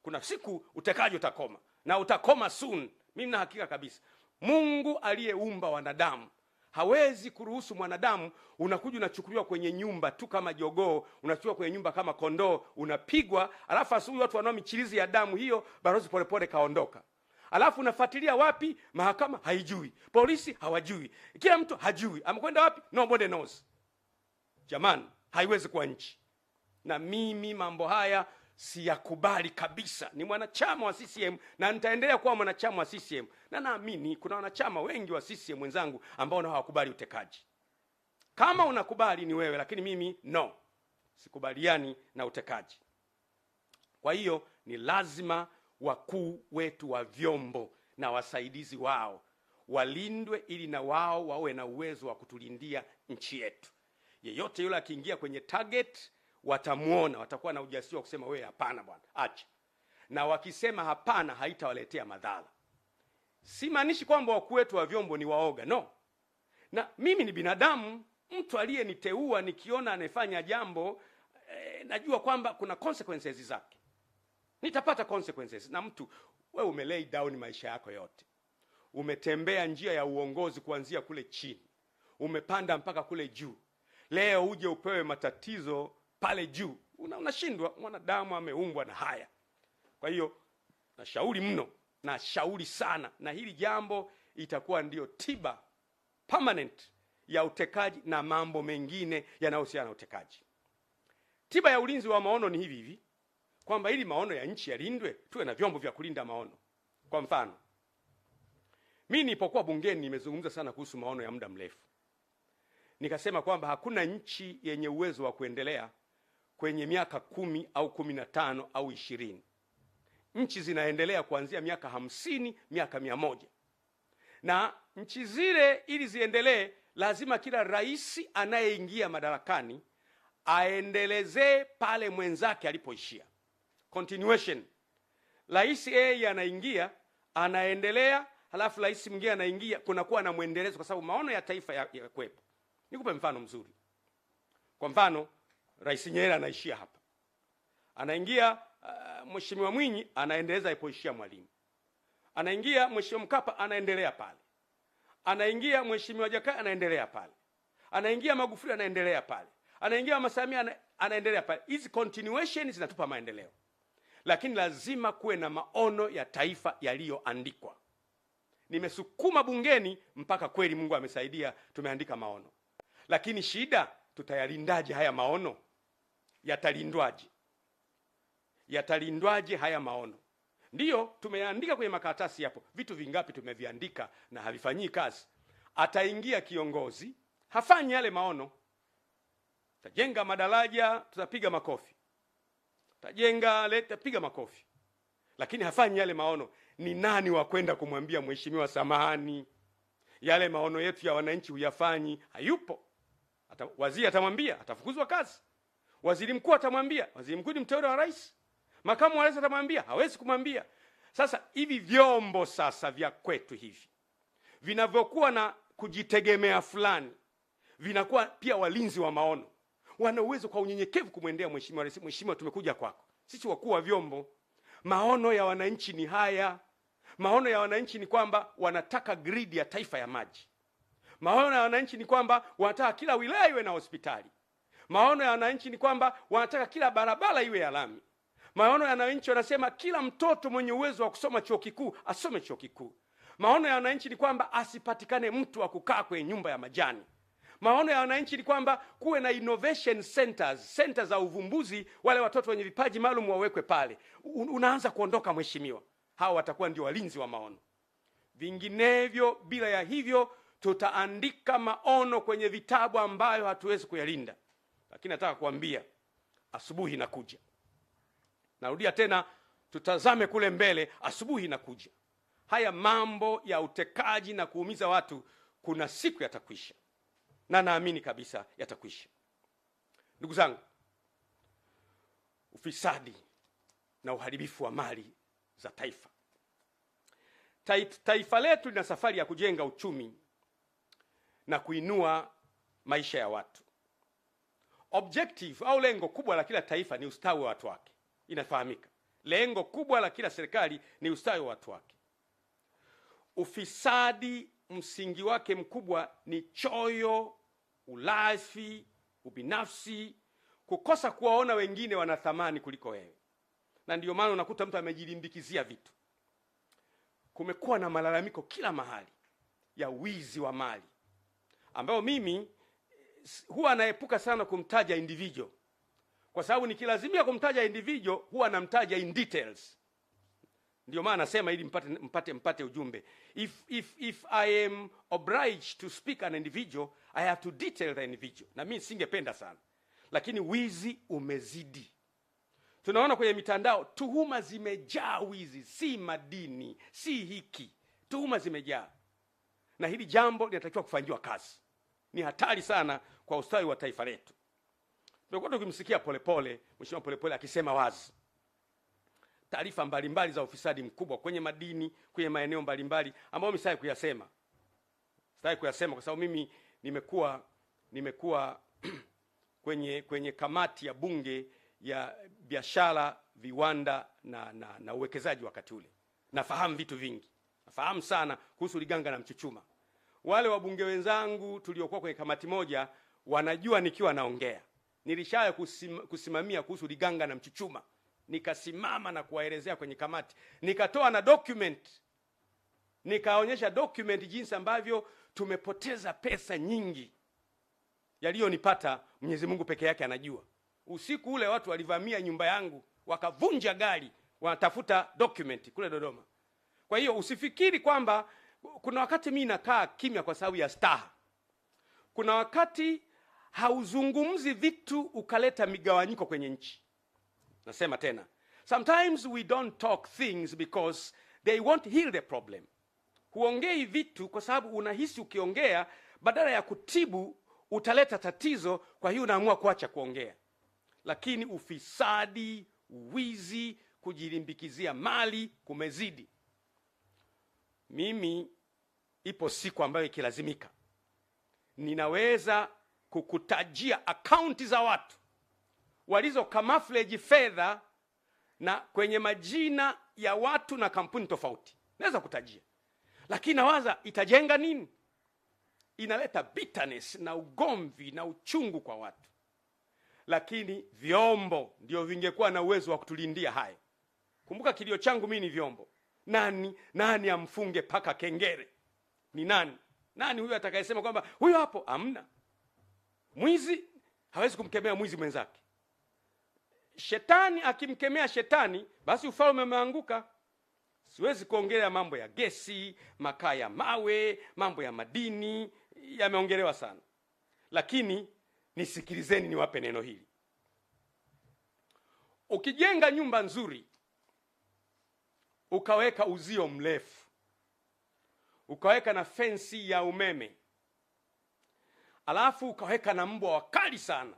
Kuna siku utekaji utakoma, na utakoma soon. Mimi na hakika kabisa. Mungu aliyeumba wanadamu hawezi kuruhusu mwanadamu unakuja unachukuliwa kwenye nyumba tu kama jogoo, unachukuliwa kwenye nyumba kama kondoo, unapigwa, alafu asubuhi watu wanao michirizi ya damu hiyo, Balozi Polepole kaondoka. Alafu unafuatilia wapi? Mahakama haijui, polisi hawajui, kila mtu hajui amekwenda wapi, nobody knows. Jamani, haiwezi kuwa nchi. Na mimi mambo haya siyakubali kabisa. Ni mwanachama wa CCM na nitaendelea kuwa mwanachama wa CCM, na naamini kuna wanachama wengi wa CCM wenzangu ambao hawakubali utekaji. Kama unakubali ni wewe, lakini mimi no, sikubaliani na utekaji. Kwa hiyo ni lazima wakuu wetu wa vyombo na wasaidizi wao walindwe, ili na wao wawe na uwezo wa kutulindia nchi yetu. Yeyote yule akiingia kwenye target, watamuona, watakuwa na ujasiri wa kusema wewe hapana bwana, acha. Na wakisema hapana, haitawaletea madhara. Simaanishi kwamba wakuu wetu wa vyombo ni waoga, no. Na mimi ni binadamu, mtu aliyeniteua nikiona anafanya jambo najua kwamba kuna consequences zake. Nitapata consequences. Na mtu, wewe umelay down maisha yako yote. Umetembea njia ya uongozi kuanzia kule chini. Umepanda mpaka kule juu. Leo uje upewe matatizo pale juu. Unashindwa. Mwanadamu ameumbwa na haya. Kwa hiyo nashauri mno, nashauri sana, na hili jambo itakuwa ndio tiba permanent ya utekaji na mambo mengine yanayohusiana na utekaji. Tiba ya ulinzi wa maono ni hivi kwamba ili maono ya nchi yalindwe, tuwe na vyombo vya kulinda maono. Kwa mfano, mimi nilipokuwa bungeni nimezungumza sana kuhusu maono ya muda mrefu. Nikasema kwamba hakuna nchi yenye uwezo wa kuendelea kwenye miaka 10 au 15 au 20. Nchi zinaendelea kuanzia miaka 50, miaka 100. Na nchi zile ili ziendelee, lazima kila rais anayeingia madarakani aendelezee pale mwenzake alipoishia. Continuation. Rais yeye anaingia, anaendelea, halafu rais mwingine anaingia, kunakuwa na muendelezo kwa sababu maono ya taifa ya kwepo. Nikupe mfano mzuri. Kwa mfano, Rais Nyerere anaishia hapa. Anaingia Mheshimiwa Mwinyi, anaendeleza alipoishia Mwalimu. Anaingia Mheshimiwa Mkapa, anaendelea pale. Anaingia Mheshimiwa Jakaya, anaendelea pale. Anaingia Magufuli, anaendelea pale. Anaingia Mama Samia, anaendelea pale. Hizi continuation zinatupa maendeleo. Lakini lazima kuwe na maono ya taifa yaliyoandikwa. Nimesukuma bungeni mpaka kweli Mungu amesaidia tumeandika maono. Lakini shida, tutayalindaje haya maono? Yatalindwaje? Yatalindwaje haya maono? Ndiyo, tumeandika kwenye makaratasi hapo. Vitu vingapi tumeviandika na havifanyii kazi? Ataingia kiongozi, hafanyi yale maono. Tajenga madaraja, tutapiga makofi. Tajenga leta, piga makofi. Lakini hafanyi yale maono. Ni nani wa kwenda kumwambia mheshimiwa samahani, yale maono yetu ya wananchi huyafanyi? Hayupo. Waziri atamwambia, atafukuzwa kazi. Waziri mkuu atamwambia, waziri mkuu ni mteule wa rais. Makamu wa rais atamwambia, hawezi kumwambia. Sasa hivi vyombo sasa vya kwetu hivi vinavyokuwa na kujitegemea fulani, vinakuwa pia walinzi wa maono. Wana uwezo kwa unyenyekevu kumwendea mheshimiwa rais, mheshimiwa tumekuja kwako. Sisi wakuu wa vyombo, maono ya wananchi ni haya. Maono ya wananchi ni kwamba wanataka grid ya taifa ya maji. Maono ya wananchi ni kwamba wanataka kila wilaya iwe na hospitali. Maono ya wananchi ni kwamba wanataka kila barabara iwe ya lami. Maono ya wananchi wanasema kila mtoto mwenye uwezo wa kusoma chuo kikuu asome chuo kikuu. Maono ya wananchi ni kwamba asipatikane mtu wa kukaa kwenye nyumba ya majani. Maono ya wananchi ni kwamba kuwe na innovation centers, centers za uvumbuzi, wale watoto wenye vipaji maalum wawekwe pale. Unaanza kuondoka mheshimiwa. Hao watakuwa ndio walinzi wa maono. Vinginevyo, bila ya hivyo, tutaandika maono kwenye vitabu ambayo hatuwezi kuyalinda. Lakini nataka kuambia, asubuhi inakuja. Narudia tena, tutazame kule mbele, asubuhi inakuja. Haya mambo ya utekaji na kuumiza watu kuna siku yatakwisha. Na naamini kabisa yatakwisha. Ndugu zangu, ufisadi na uharibifu wa mali za taifa. Taifa letu lina safari ya kujenga uchumi na kuinua maisha ya watu. Objective au lengo kubwa la kila taifa ni ustawi wa watu wake. Inafahamika. Lengo kubwa la kila serikali ni ustawi wa watu wake. Ufisadi msingi wake mkubwa ni choyo, ulafi, ubinafsi, kukosa kuwaona wengine wana thamani kuliko wewe. Na ndio maana unakuta mtu amejilimbikizia vitu. Kumekuwa na malalamiko kila mahali ya wizi wa mali, ambao mimi huwa naepuka sana kumtaja individual. Kwa sababu nikilazimia kumtaja individual huwa namtaja in details. Ndio maana nasema ili mpate ujumbe. If I am obliged to speak an individual, I have to detail the individual. Na mimi singependa sana. Lakini wizi umezidi. Tunaona kwenye mitandao tuhuma zimejaa wizi, si madini, si hiki. Tuhuma zimejaa. Na hili jambo linatakiwa kufanyiwa kazi. Ni hatari sana kwa ustawi wa taifa letu. Tumekuwa tukimsikia Polepole, Mheshimiwa Polepole akisema wazi taarifa mbalimbali za ufisadi mkubwa kwenye madini, kwenye maeneo mbalimbali ambayo mimi sitaki kuyasema. Sitaki kuyasema kwa sababu mimi nimekuwa kwenye kamati ya bunge ya biashara, viwanda na uwekezaji wakati ule. Nafahamu vitu vingi. Nafahamu sana kuhusu Liganga na Mchuchuma. Wale wabunge wenzangu tuliokuwa kwenye kamati moja wanajua nikiwa naongea. Nilishaya kusimamia kuhusu Liganga na Mchuchuma. Nikasimama na kuwaelezea kwenye kamati. Nikatoa na document. Nikaonyesha document jinsi ambavyo tumepoteza pesa nyingi. Yaliyonipata Mwenyezi Mungu peke yake anajua. Usiku ule watu walivamia nyumba yangu, wakavunja gari, wanatafuta document kule Dodoma. Kwa hiyo usifikiri kwamba kuna wakati mimi nakaa kimya kwa sababu ya staha. Kuna wakati hauzungumzi vitu ukaleta migawanyiko kwenye nchi. Nasema tena, sometimes we don't talk things because they won't heal the problem. Huongei vitu kwa sababu unahisi ukiongea badala ya kutibu utaleta tatizo, kwa hiyo unaamua kuacha kuongea. Lakini ufisadi, wizi, kujilimbikizia mali kumezidi. Mimi ipo siku ambayo ikilazimika ninaweza kukutajia akaunti za watu walizo camouflage fedha na kwenye majina ya watu na kampuni tofauti. Naweza kutajia. Lakini nawaza itajenga nini? Inaleta bitterness na ugomvi na uchungu kwa watu. Lakini vyombo ndio vingekuwa na uwezo wa kutulindia hayo. Kumbuka kilio changu mimi ni vyombo. Nani amfunge paka kengere? Ni nani? Nani huyo atakayesema kwamba huyo hapo? Hamna. Mwizi hawezi kumkemea mwizi mwenzake. Shetani akimkemea shetani, basi ufalme umeanguka. Siwezi kuongelea mambo ya gesi, makaa ya mawe, mambo ya madini, yameongelewa sana. Lakini nisikilizeni niwape neno hili. Ukijenga nyumba nzuri, ukaweka uzio mrefu, ukaweka na fensi ya umeme, alafu ukaweka na mbwa wakali sana,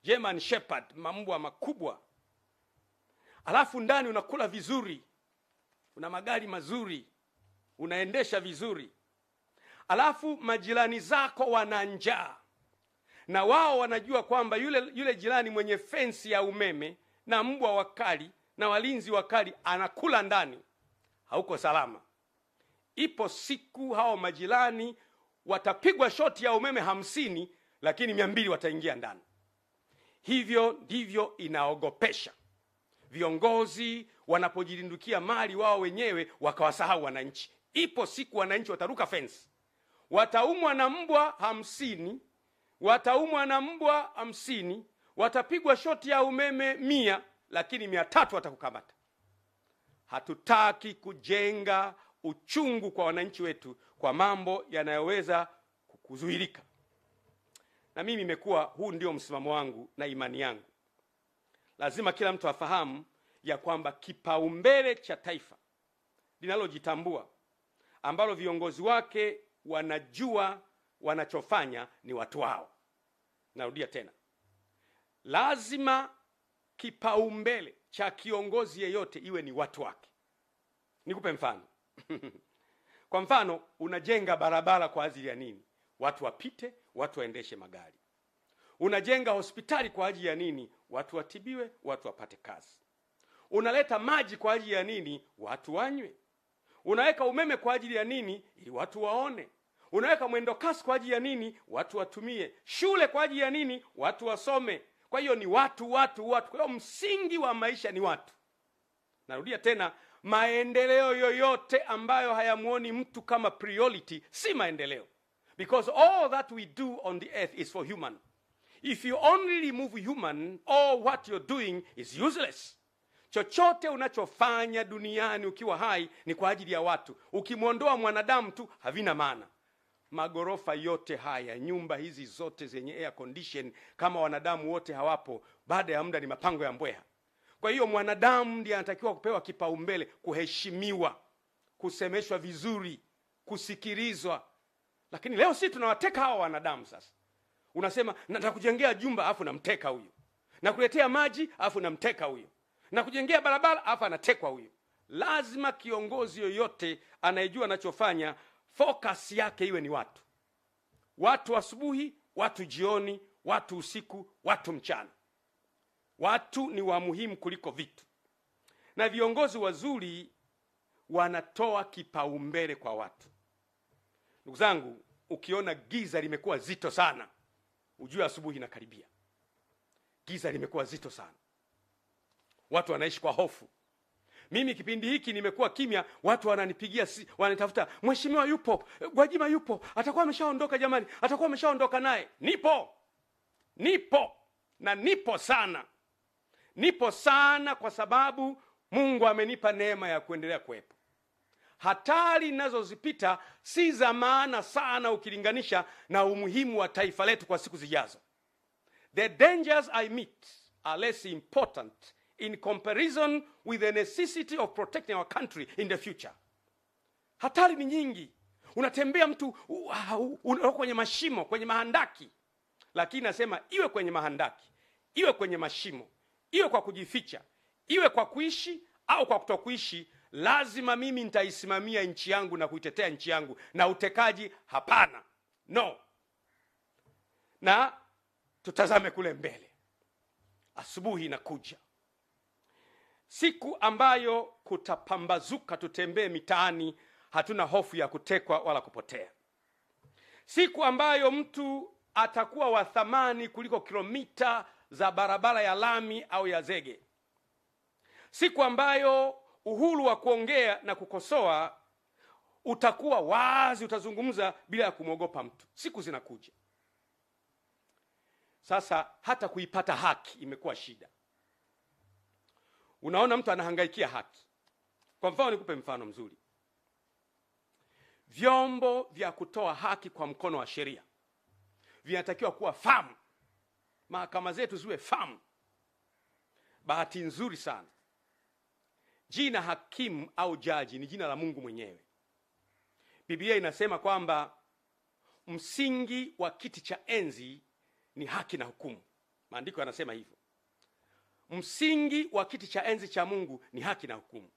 German Shepherd, mbwa makubwa, alafu ndani unakula vizuri, una magari mazuri, unaendesha vizuri, alafu majirani zako wana njaa, na wao wanajua kwamba yule jirani mwenye fensi ya umeme na mbwa wakali na walinzi wakali anakula ndani, hauko salama. Ipo siku hao majirani watapigwa shoti ya umeme 50, lakini 200 wataingia ndani. Hivyo ndivyo inaogopesha. Viongozi wanapojilindukia mali wao wenyewe wakawasahau wananchi. Ipo siku wananchi wataruka fence. Wataumwa na mbwa 50, wataumwa na mbwa 50, watapigwa shoti ya umeme 100, lakini 300 watakukamata. Hatutaki kujenga uchungu kwa wananchi wetu kwa mambo yanayoweza kuzuilika. Na mimi imekuwa huu ndio msimamo wangu na imani yangu. Lazima kila mtu afahamu ya kwamba kipaumbele cha taifa linalojitambua, ambalo viongozi wake wanajua wanachofanya, ni watu wao. Narudia tena. Lazima kipaumbele cha kiongozi yeyote iwe ni watu wake. Nikupe mfano. Kwa mfano, unajenga barabara kwa ajili ya nini? Watu wapite, watu waendeshe magari. Unajenga hospitali kwa ajili ya nini? Watu watibiwe, watu wapate kazi. Unaleta maji kwa ajili ya nini? Watu wanywe. Unaweka umeme kwa ajili ya nini? Ili watu waone. Unaweka mwendo kasi kwa ajili ya nini? Watu watumie. Shule kwa ajili ya nini? Watu wasome. Kwa hiyo ni watu. Kwa hiyo msingi wa maisha ni watu. Narudia tena, maendeleo yoyote ambayo hayamuoni mtu kama priority si maendeleo. Because all that we do on the earth is for human. If you only remove human, all what you're doing is useless. Chochote unachofanya duniani ukiwa hai ni kwa ajili ya watu. Ukimwondoa mwanadamu tu havina maana. Magorofa yote haya, nyumba hizi zote zenye air condition, kama wanadamu wote hawapo, baada ya muda ni mapango ya mbweha. Kwa hiyo mwanadamu ndiye anatakiwa kupewa kipaumbele, kuheshimiwa, kusemeshwa vizuri, kusikilizwa. Lakini leo sisi tunawateka hawa wanadamu. Sasa unasema nataka kujengea jumba, afu namteka huyo, na kuletea maji, afu namteka huyo, na kujengea barabara, afu anatekwa huyo. Lazima kiongozi yoyote anayejua anachofanya, focus yake iwe ni watu. Watu asubuhi, watu jioni, watu usiku, watu mchana. Watu ni wa muhimu kuliko vitu. Na viongozi wazuri wanatoa kipaumbele kwa watu. Ndugu zangu, ukiona giza limekuwa zito sana, ujue asubuhi inakaribia. Giza limekuwa zito sana. Watu wanaishi kwa hofu. Mimi kipindi hiki nimekuwa kimya, watu wananipigia, wanatafuta, mheshimiwa yupo, Gwajima yupo, atakuwa ameshaondoka jamani, atakuwa ameshaondoka naye. Nipo na nipo sana. Nipo sana kwa sababu Mungu amenipa neema ya kuendelea kuwepo. Hatari ninazozipita si za maana sana ukilinganisha na umuhimu wa taifa letu kwa siku zijazo. The dangers I meet are less important in comparison with the necessity of protecting our country in the future. Hatari ni nyingi. Unatembea mtu kwenye mashimo, kwenye mahandaki. Lakini nasema iwe kwenye mahandaki, iwe kwenye mashimo, iwe kwa kujificha, iwe kwa kuishi au kwa kutokuishi, lazima mimi nitaisimamia nchi yangu na kuitetea nchi yangu, na utekaji hapana. No. Na tutazame kule mbele. Asubuhi inakuja, siku ambayo kutapambazuka, tutembee mitaani, hatuna hofu ya kutekwa wala kupotea. Siku ambayo mtu atakuwa wa thamani kuliko kilomita za barabara ya lami au ya zege. Siku ambayo uhuru wa kuongea na kukosoa utakuwa wazi, utazungumza bila ya kumwogopa mtu. Siku zinakuja. Sasa hata kuipata haki imekuwa shida. Unaona mtu anahangaikia haki. Kwa mfano, nikupe mfano mzuri. Vyombo vya kutoa haki kwa mkono wa sheria vinatakiwa kuwa famu. Mahakama zetu ziwe famu. Bahati nzuri sana, jina hakimu au jaji ni jina la Mungu mwenyewe. Biblia inasema kwamba msingi wa kiti cha enzi ni haki na hukumu. Maandiko yanasema hivyo. Msingi wa kiti cha enzi cha Mungu ni haki na hukumu.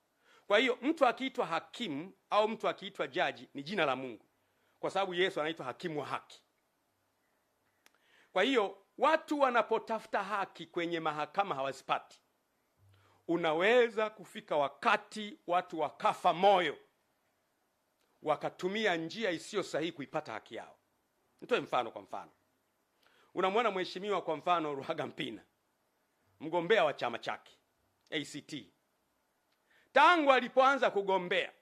Kwa hiyo mtu akiitwa hakimu au mtu akiitwa jaji ni jina la Mungu, kwa sababu Yesu anaitwa hakimu wa haki. Kwa hiyo watu wanapotafuta haki kwenye mahakama hawazipati. Unaweza kufika wakati watu wakafa moyo, wakatumia njia isiyo sahihi kuipata haki yao. Nitoe mfano. Kwa mfano, unamwona mheshimiwa kwa mfano Ruhagampina, mgombea wa chama chake ACT. Tangu alipoanza kugombea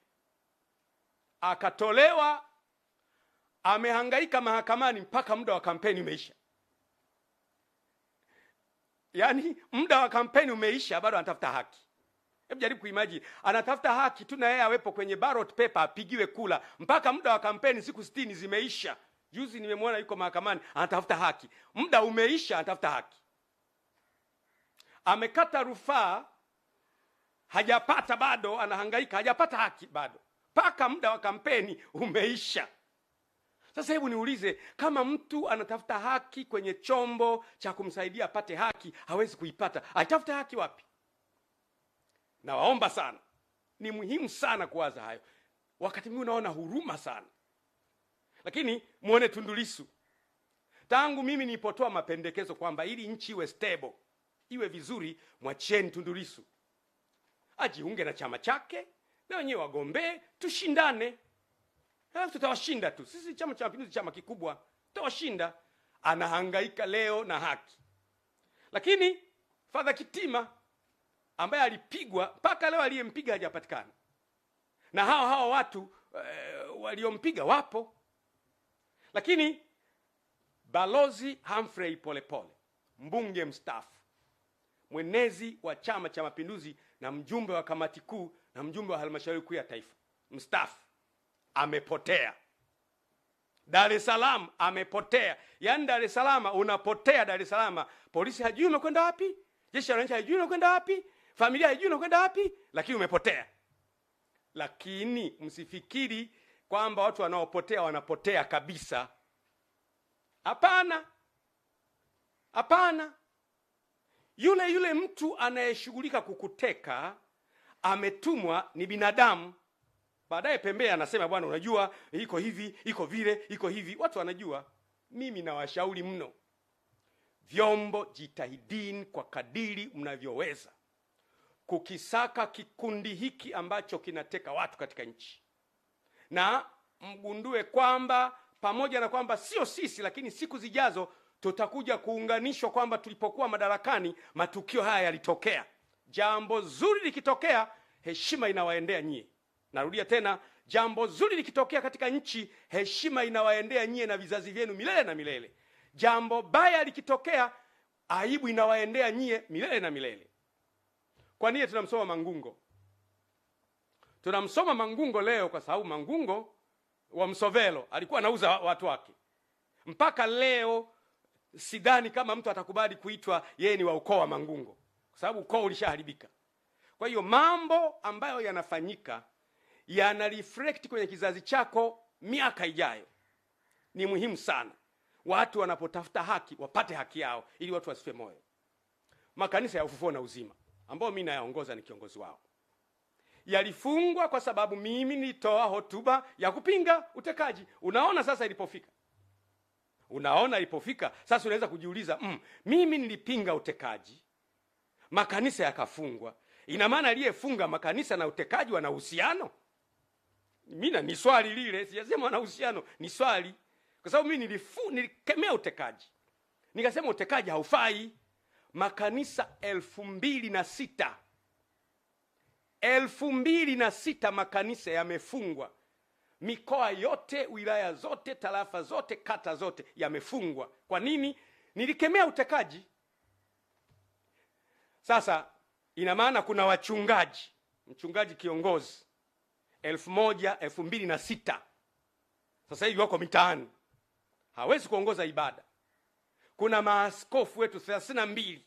akatolewa, amehangaika mahakamani mpaka muda wa kampeni umeisha. Yaani muda wa kampeni umeisha, bado anatafuta haki. Hebu jaribu kuimagine, anatafuta haki tu na yeye awepo kwenye ballot paper, apigiwe kula, mpaka muda wa kampeni siku 60 zimeisha. Juzi nimemwona yuko mahakamani anatafuta haki. Muda umeisha, anatafuta haki. Amekata rufaa, hajapata bado, anahangaika, hajapata haki bado, mpaka muda wa kampeni umeisha. Sasa hebu niulize, kama mtu anatafuta haki kwenye chombo cha kumsaidia apate haki, hawezi kuipata, atafuta haki wapi? Na waomba sana, ni muhimu sana kuwaza hayo. Wakati mwingine unaona huruma sana. Lakini muone Tundu Lissu. Tangu mimi nilipotoa mapendekezo kwamba ili nchi iwe stable, iwe vizuri, mwacheni Tundu Lissu ajiunge na chama chake, na wenyewe wagombee, tushindane. Tutawashinda tu. Sisi Chama cha Mapinduzi chama kikubwa, tutawashinda. Anahangaika leo na haki. Lakini Father Kitima ambaye alipigwa, mpaka leo aliyempiga hajapatikana. Na hao watu waliompiga wapo. Lakini Balozi Humphrey Polepole, mbunge mstaafu, mwenezi wa Chama cha Mapinduzi na mjumbe wa kamati kuu na mjumbe wa halmashauri kuu ya taifa, mstaafu, amepotea. Dar es Salaam amepotea. Yaani Dar es Salaam unapotea. Dar es Salaam polisi hajui umekwenda wapi, jeshi la wananchi hajui umekwenda wapi, familia haijui unakwenda wapi, lakini umepotea. Lakini msifikiri kwamba watu wanaopotea wanapotea kabisa. Hapana. Hapana. Yule mtu anayeshughulika kukuteka ametumwa, ni binadamu. Baadaye pembea anasema, bwana unajua iko hivi, iko vile, iko hivi. Watu wanajua. Mimi nawashauri mno, vyombo jitahidini kwa kadiri mnavyoweza kukisaka kikundi hiki ambacho kinateka watu katika nchi. Na mgundue kwamba pamoja na kwamba sio sisi, lakini siku zijazo tutakuja kuunganishwa kwamba tulipokuwa madarakani matukio haya yalitokea. Jambo zuri likitokea, heshima inawaendea nyie. Narudia tena, jambo zuri likitokea katika nchi, heshima inawaendea nyie na vizazi vyenu milele na milele. Jambo baya likitokea, aibu inawaendea nyie milele na milele. Kwa nini tunamsoma Mangungo? Tunamsoma Mangungo leo kwa sababu Mangungo wa Msovelo alikuwa anauza watu wake. Mpaka leo sidhani kama mtu atakubali kuitwa yeye ni wa ukoo wa Mangungo, kwa sababu ukoo ulishaharibika. Kwa hiyo mambo ambayo yanafanyika yana reflect kwenye kizazi chako miaka ijayo. Ni muhimu sana watu wanapotafuta haki wapate haki yao, ili watu wasife moyo. Makanisa ya Ufufuo na Uzima ambao mimi nayaongoza, ni kiongozi wao, yalifungwa kwa sababu mimi nilitoa hotuba ya kupinga utekaji. Unaona sasa ilipofika. Sasa unaweza kujiuliza, mimi nilipinga utekaji, makanisa yakafungwa. Ina maana aliyefunga makanisa na utekaji wana uhusiano? Mimi ni swali lile, sijasema wana uhusiano, ni swali. Kwa sababu mimi nilikemea utekaji. Nikasema utekaji haufai. Makanisa 2006 makanisa yamefungwa. Mikoa yote, wilaya zote, tarafa zote, kata zote yamefungwa. Kwa nini? Nilikemea utekaji. Sasa ina maana kuna mchungaji kiongozi 2006 sasa hivi wako mitaani, hawezi kuongoza ibada. Kuna maaskofu wetu 32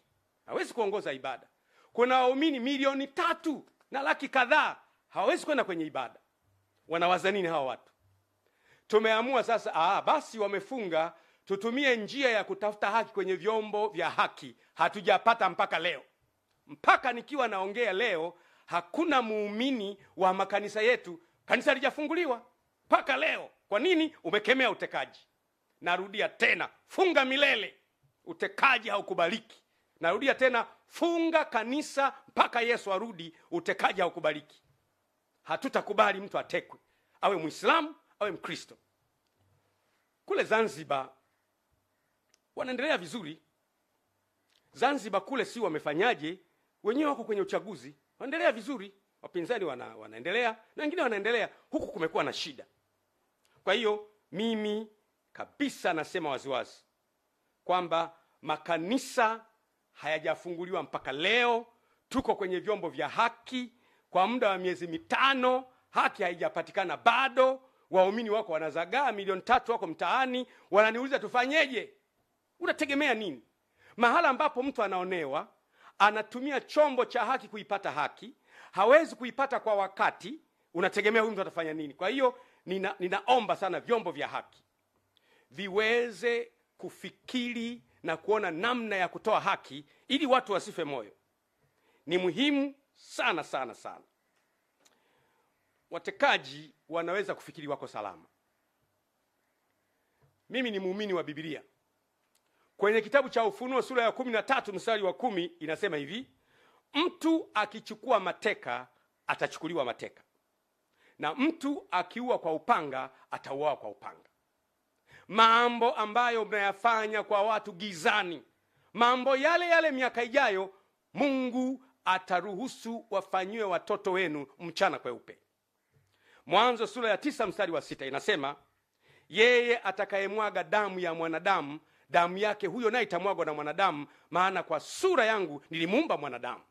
hawezi kuongoza ibada. Kuna waumini 3 na laki kadhaa hawezi kwenda kwenye ibada. Wanawaza nini hawa watu? Tumeamua sasa, basi wamefunga, tutumie njia ya kutafuta haki kwenye vyombo vya haki. Hatujapata mpaka leo. Mpaka nikiwa naongea leo, hakuna muumini wa makanisa yetu, kanisa halijafunguliwa mpaka leo. Kwa nini? Umekemea utekaji. Narudia tena, funga milele. Utekaji haukubaliki. Narudia tena, funga kanisa mpaka Yesu arudi. Utekaji haukubaliki. Hatutakubali mtu atekwe, awe Muislamu awe Mkristo. Kule Zanzibar wanaendelea vizuri. Zanzibar kule si wamefanyaje? Wenyewe wako kwenye uchaguzi, wanaendelea vizuri. Wapinzani wanaendelea na wengine wanaendelea. Huku kumekuwa na shida. Kwa hiyo mimi kabisa nasema waziwazi kwamba makanisa hayajafunguliwa mpaka leo. Tuko kwenye vyombo vya haki kwa muda wa miezi 5, haki haijapatikana bado. Waumini wako wanazagaa 3 wako mtaani, wananiuliza tufanyeje? Unategemea nini? Mahala ambapo mtu anaonewa, anatumia chombo cha haki kuipata haki, hawezi kuipata kwa wakati, unategemea huyu mtu atafanya nini? Kwa hiyo ninaomba sana vyombo vya haki viweze kufikiri na kuona namna ya kutoa haki ili watu wasife moyo. Ni muhimu sana sana sana. Watekaji wanaweza kufikiri wako salama. Mimi ni muumini wa Biblia. Kwenye kitabu cha Ufunuo sura ya 13 mstari wa 10 inasema hivi: mtu akichukua mateka atachukuliwa mateka, na mtu akiua kwa upanga atauawa kwa upanga. Mambo ambayo mnayafanya kwa watu gizani, mambo yale miaka ijayo Mungu ataruhusu wafanyiwe watoto wenu mchana kweupe. Mwanzo sura ya 9 mstari wa 6 inasema, yeye atakayemwaga damu ya mwanadamu, damu yake huyo naye itamwagwa na mwanadamu, maana kwa sura yangu nilimuumba mwanadamu.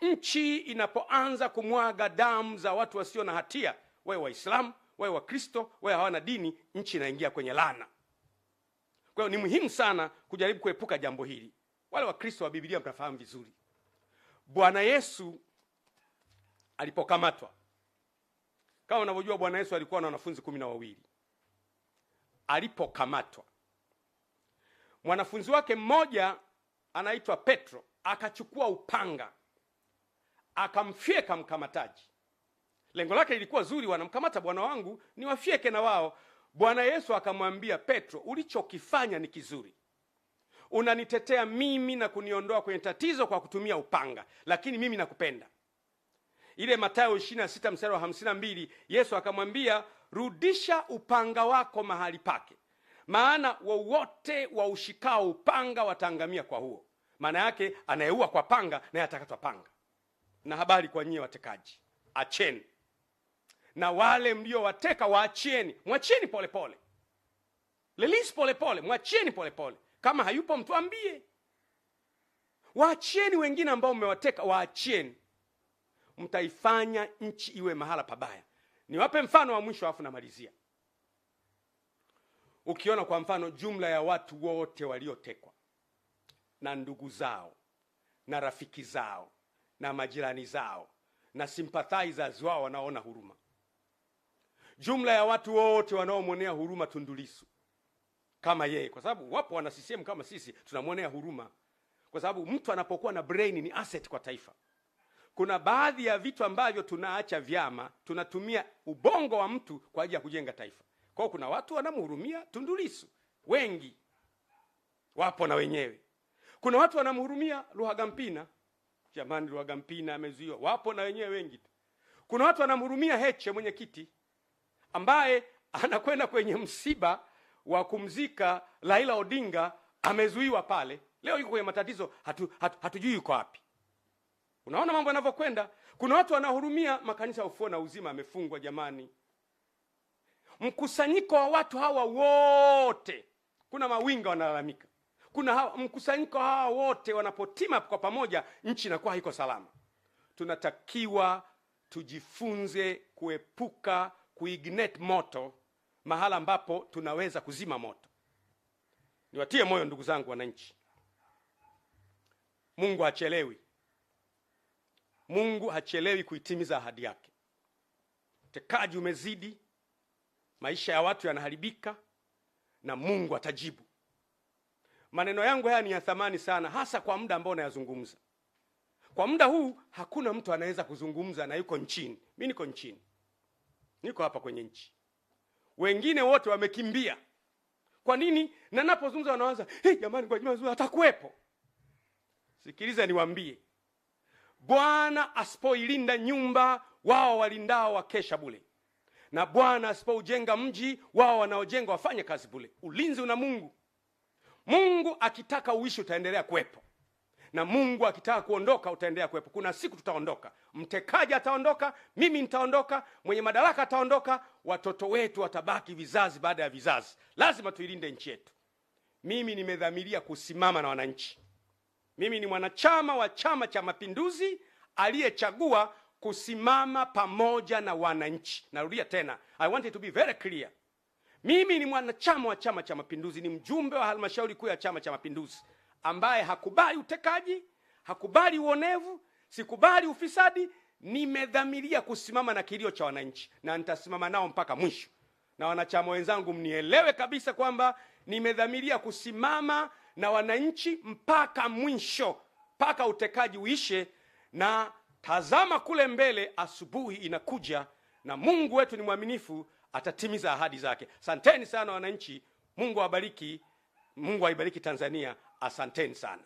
Nchi inapoanza kumwaga damu za watu wasio na hatia, wewe Waislamu, wewe Wakristo, wewe hawana dini, nchi inaingia kwenye laana. Kwa hiyo ni muhimu sana kujaribu kuepuka jambo hili. Wale Wakristo wa Biblia mtafahamu vizuri. Bwana Yesu alipokamatwa, kama unavyojua Bwana Yesu alikuwa na wanafunzi 12. Alipokamatwa, mwanafunzi wake mmoja anaitwa Petro akachukua upanga akamfyeka mkamataji. Lengo lake lilikuwa zuri, wanamkamata bwana wangu ni wafyeke na wao. Bwana Yesu akamwambia Petro, ulichokifanya ni kizuri. Unanitetea mimi na kuniondoa kwenye tatizo kwa kutumia upanga, lakini mimi nakupenda. Ile Mathayo 26 mstari wa 52, Yesu akamwambia, rudisha upanga wako mahali pake, maana wowote waushikao upanga wataangamia kwa huo. Maana yake anayeua kwa panga naye atakatwa panga. Na habari kwa nyie watekaji, acheni. Na wale mliowateka waachieni, mwachieni polepole. Release polepole, mwachieni polepole. Kama hayupo mtuambie. Waachieni wengine ambao mmewateka, waachieni. Mtaifanya nchi iwe mahala pabaya. Niwape mfano wa mwisho afu namalizia. Ukiona kwa mfano jumla ya watu wote waliotekwa na ndugu zao na rafiki zao na majirani zao na sympathizers wao wanaona huruma. Jumla ya watu wote wanaomwonea huruma Tundu Lissu kama yeye, kwa sababu wapo wana CCM kama sisi tunamwonea huruma, kwa sababu mtu anapokuwa na brain ni asset kwa taifa. Kuna baadhi ya vitu ambavyo tunaacha vyama, tunatumia ubongo wa mtu kwa ajili ya kujenga taifa. Kwa hiyo kuna watu wanamhurumia Tundu Lissu, wengi wapo na wenyewe. Kuna watu wanamhurumia Luhagampina, jamani Luhagampina amezuiwa, wapo na wenyewe wengi. Kuna watu wanamhurumia Heche mwenyekiti ambaye anakwenda kwenye msiba wa kumzika Raila Odinga, amezuiwa pale. Leo yuko kwenye matatizo, hatujui yuko wapi. Unaona mambo yanavyokwenda. Kuna watu wanahurumia makanisa ya Ufufuo na Uzima amefungwa jamani. Mkusanyiko wa watu hawa wote, kuna mawinga wanalalamika. Kuna mkusanyiko hawa wote wanapotima kwa pamoja, nchi inakuwa haiko salama. Tunatakiwa tujifunze kuepuka kuignite moto mahala ambapo tunaweza kuzima moto. Niwatie moyo ndugu zangu wananchi. Mungu hachelewi. Mungu hachelewi kuitimiza ahadi yake. Utekaji umezidi, maisha ya watu yanaharibika, na Mungu atajibu. Maneno yangu haya ni ya thamani sana, hasa kwa muda ambao nayazungumza. Kwa muda huu hakuna mtu anaweza kuzungumza na yuko nchini. Mimi niko nchini. Niko hapa kwenye nchi. Wengine wote wamekimbia. Kwa nini? Na napozungumza wanaanza, jamani kwa juma atakuwepo. Sikiliza niwaambie. Bwana asipoilinda nyumba, wao walindao wakesha bure. Na Bwana asipoujenga mji, wao wanaojenga wafanye kazi bure. Ulinzi una Mungu. Mungu akitaka uishi utaendelea kuwepo. Na Mungu akitaka kuondoka utaendelea kuwepo. Kuna siku tutaondoka. Mtekaji ataondoka, mimi nitaondoka, mwenye madaraka ataondoka, watoto wetu watabaki vizazi baada ya vizazi. Lazima tuilinde nchi yetu. Mimi nimedhamiria kusimama na wananchi. Mimi ni mwanachama wa Chama cha Mapinduzi aliyechagua kusimama pamoja na wananchi. Narudia tena, I want it to be very clear. Mimi ni mwanachama wa Chama cha Mapinduzi, ni mjumbe wa halmashauri kuu ya Chama cha Mapinduzi ambaye hakubali utekaji, hakubali uonevu, sikubali ufisadi. Nimedhamiria kusimama na kilio cha wananchi na nitasimama nao mpaka mwisho. Na wanachama wenzangu mnielewe kabisa kwamba nimedhamiria kusimama na wananchi mpaka mwisho, mpaka utekaji uishe. Na tazama kule mbele, asubuhi inakuja na Mungu wetu ni mwaminifu, atatimiza ahadi zake. Asanteni sana wananchi. Mungu awabariki. Mungu aibariki Tanzania. Asanteni sana.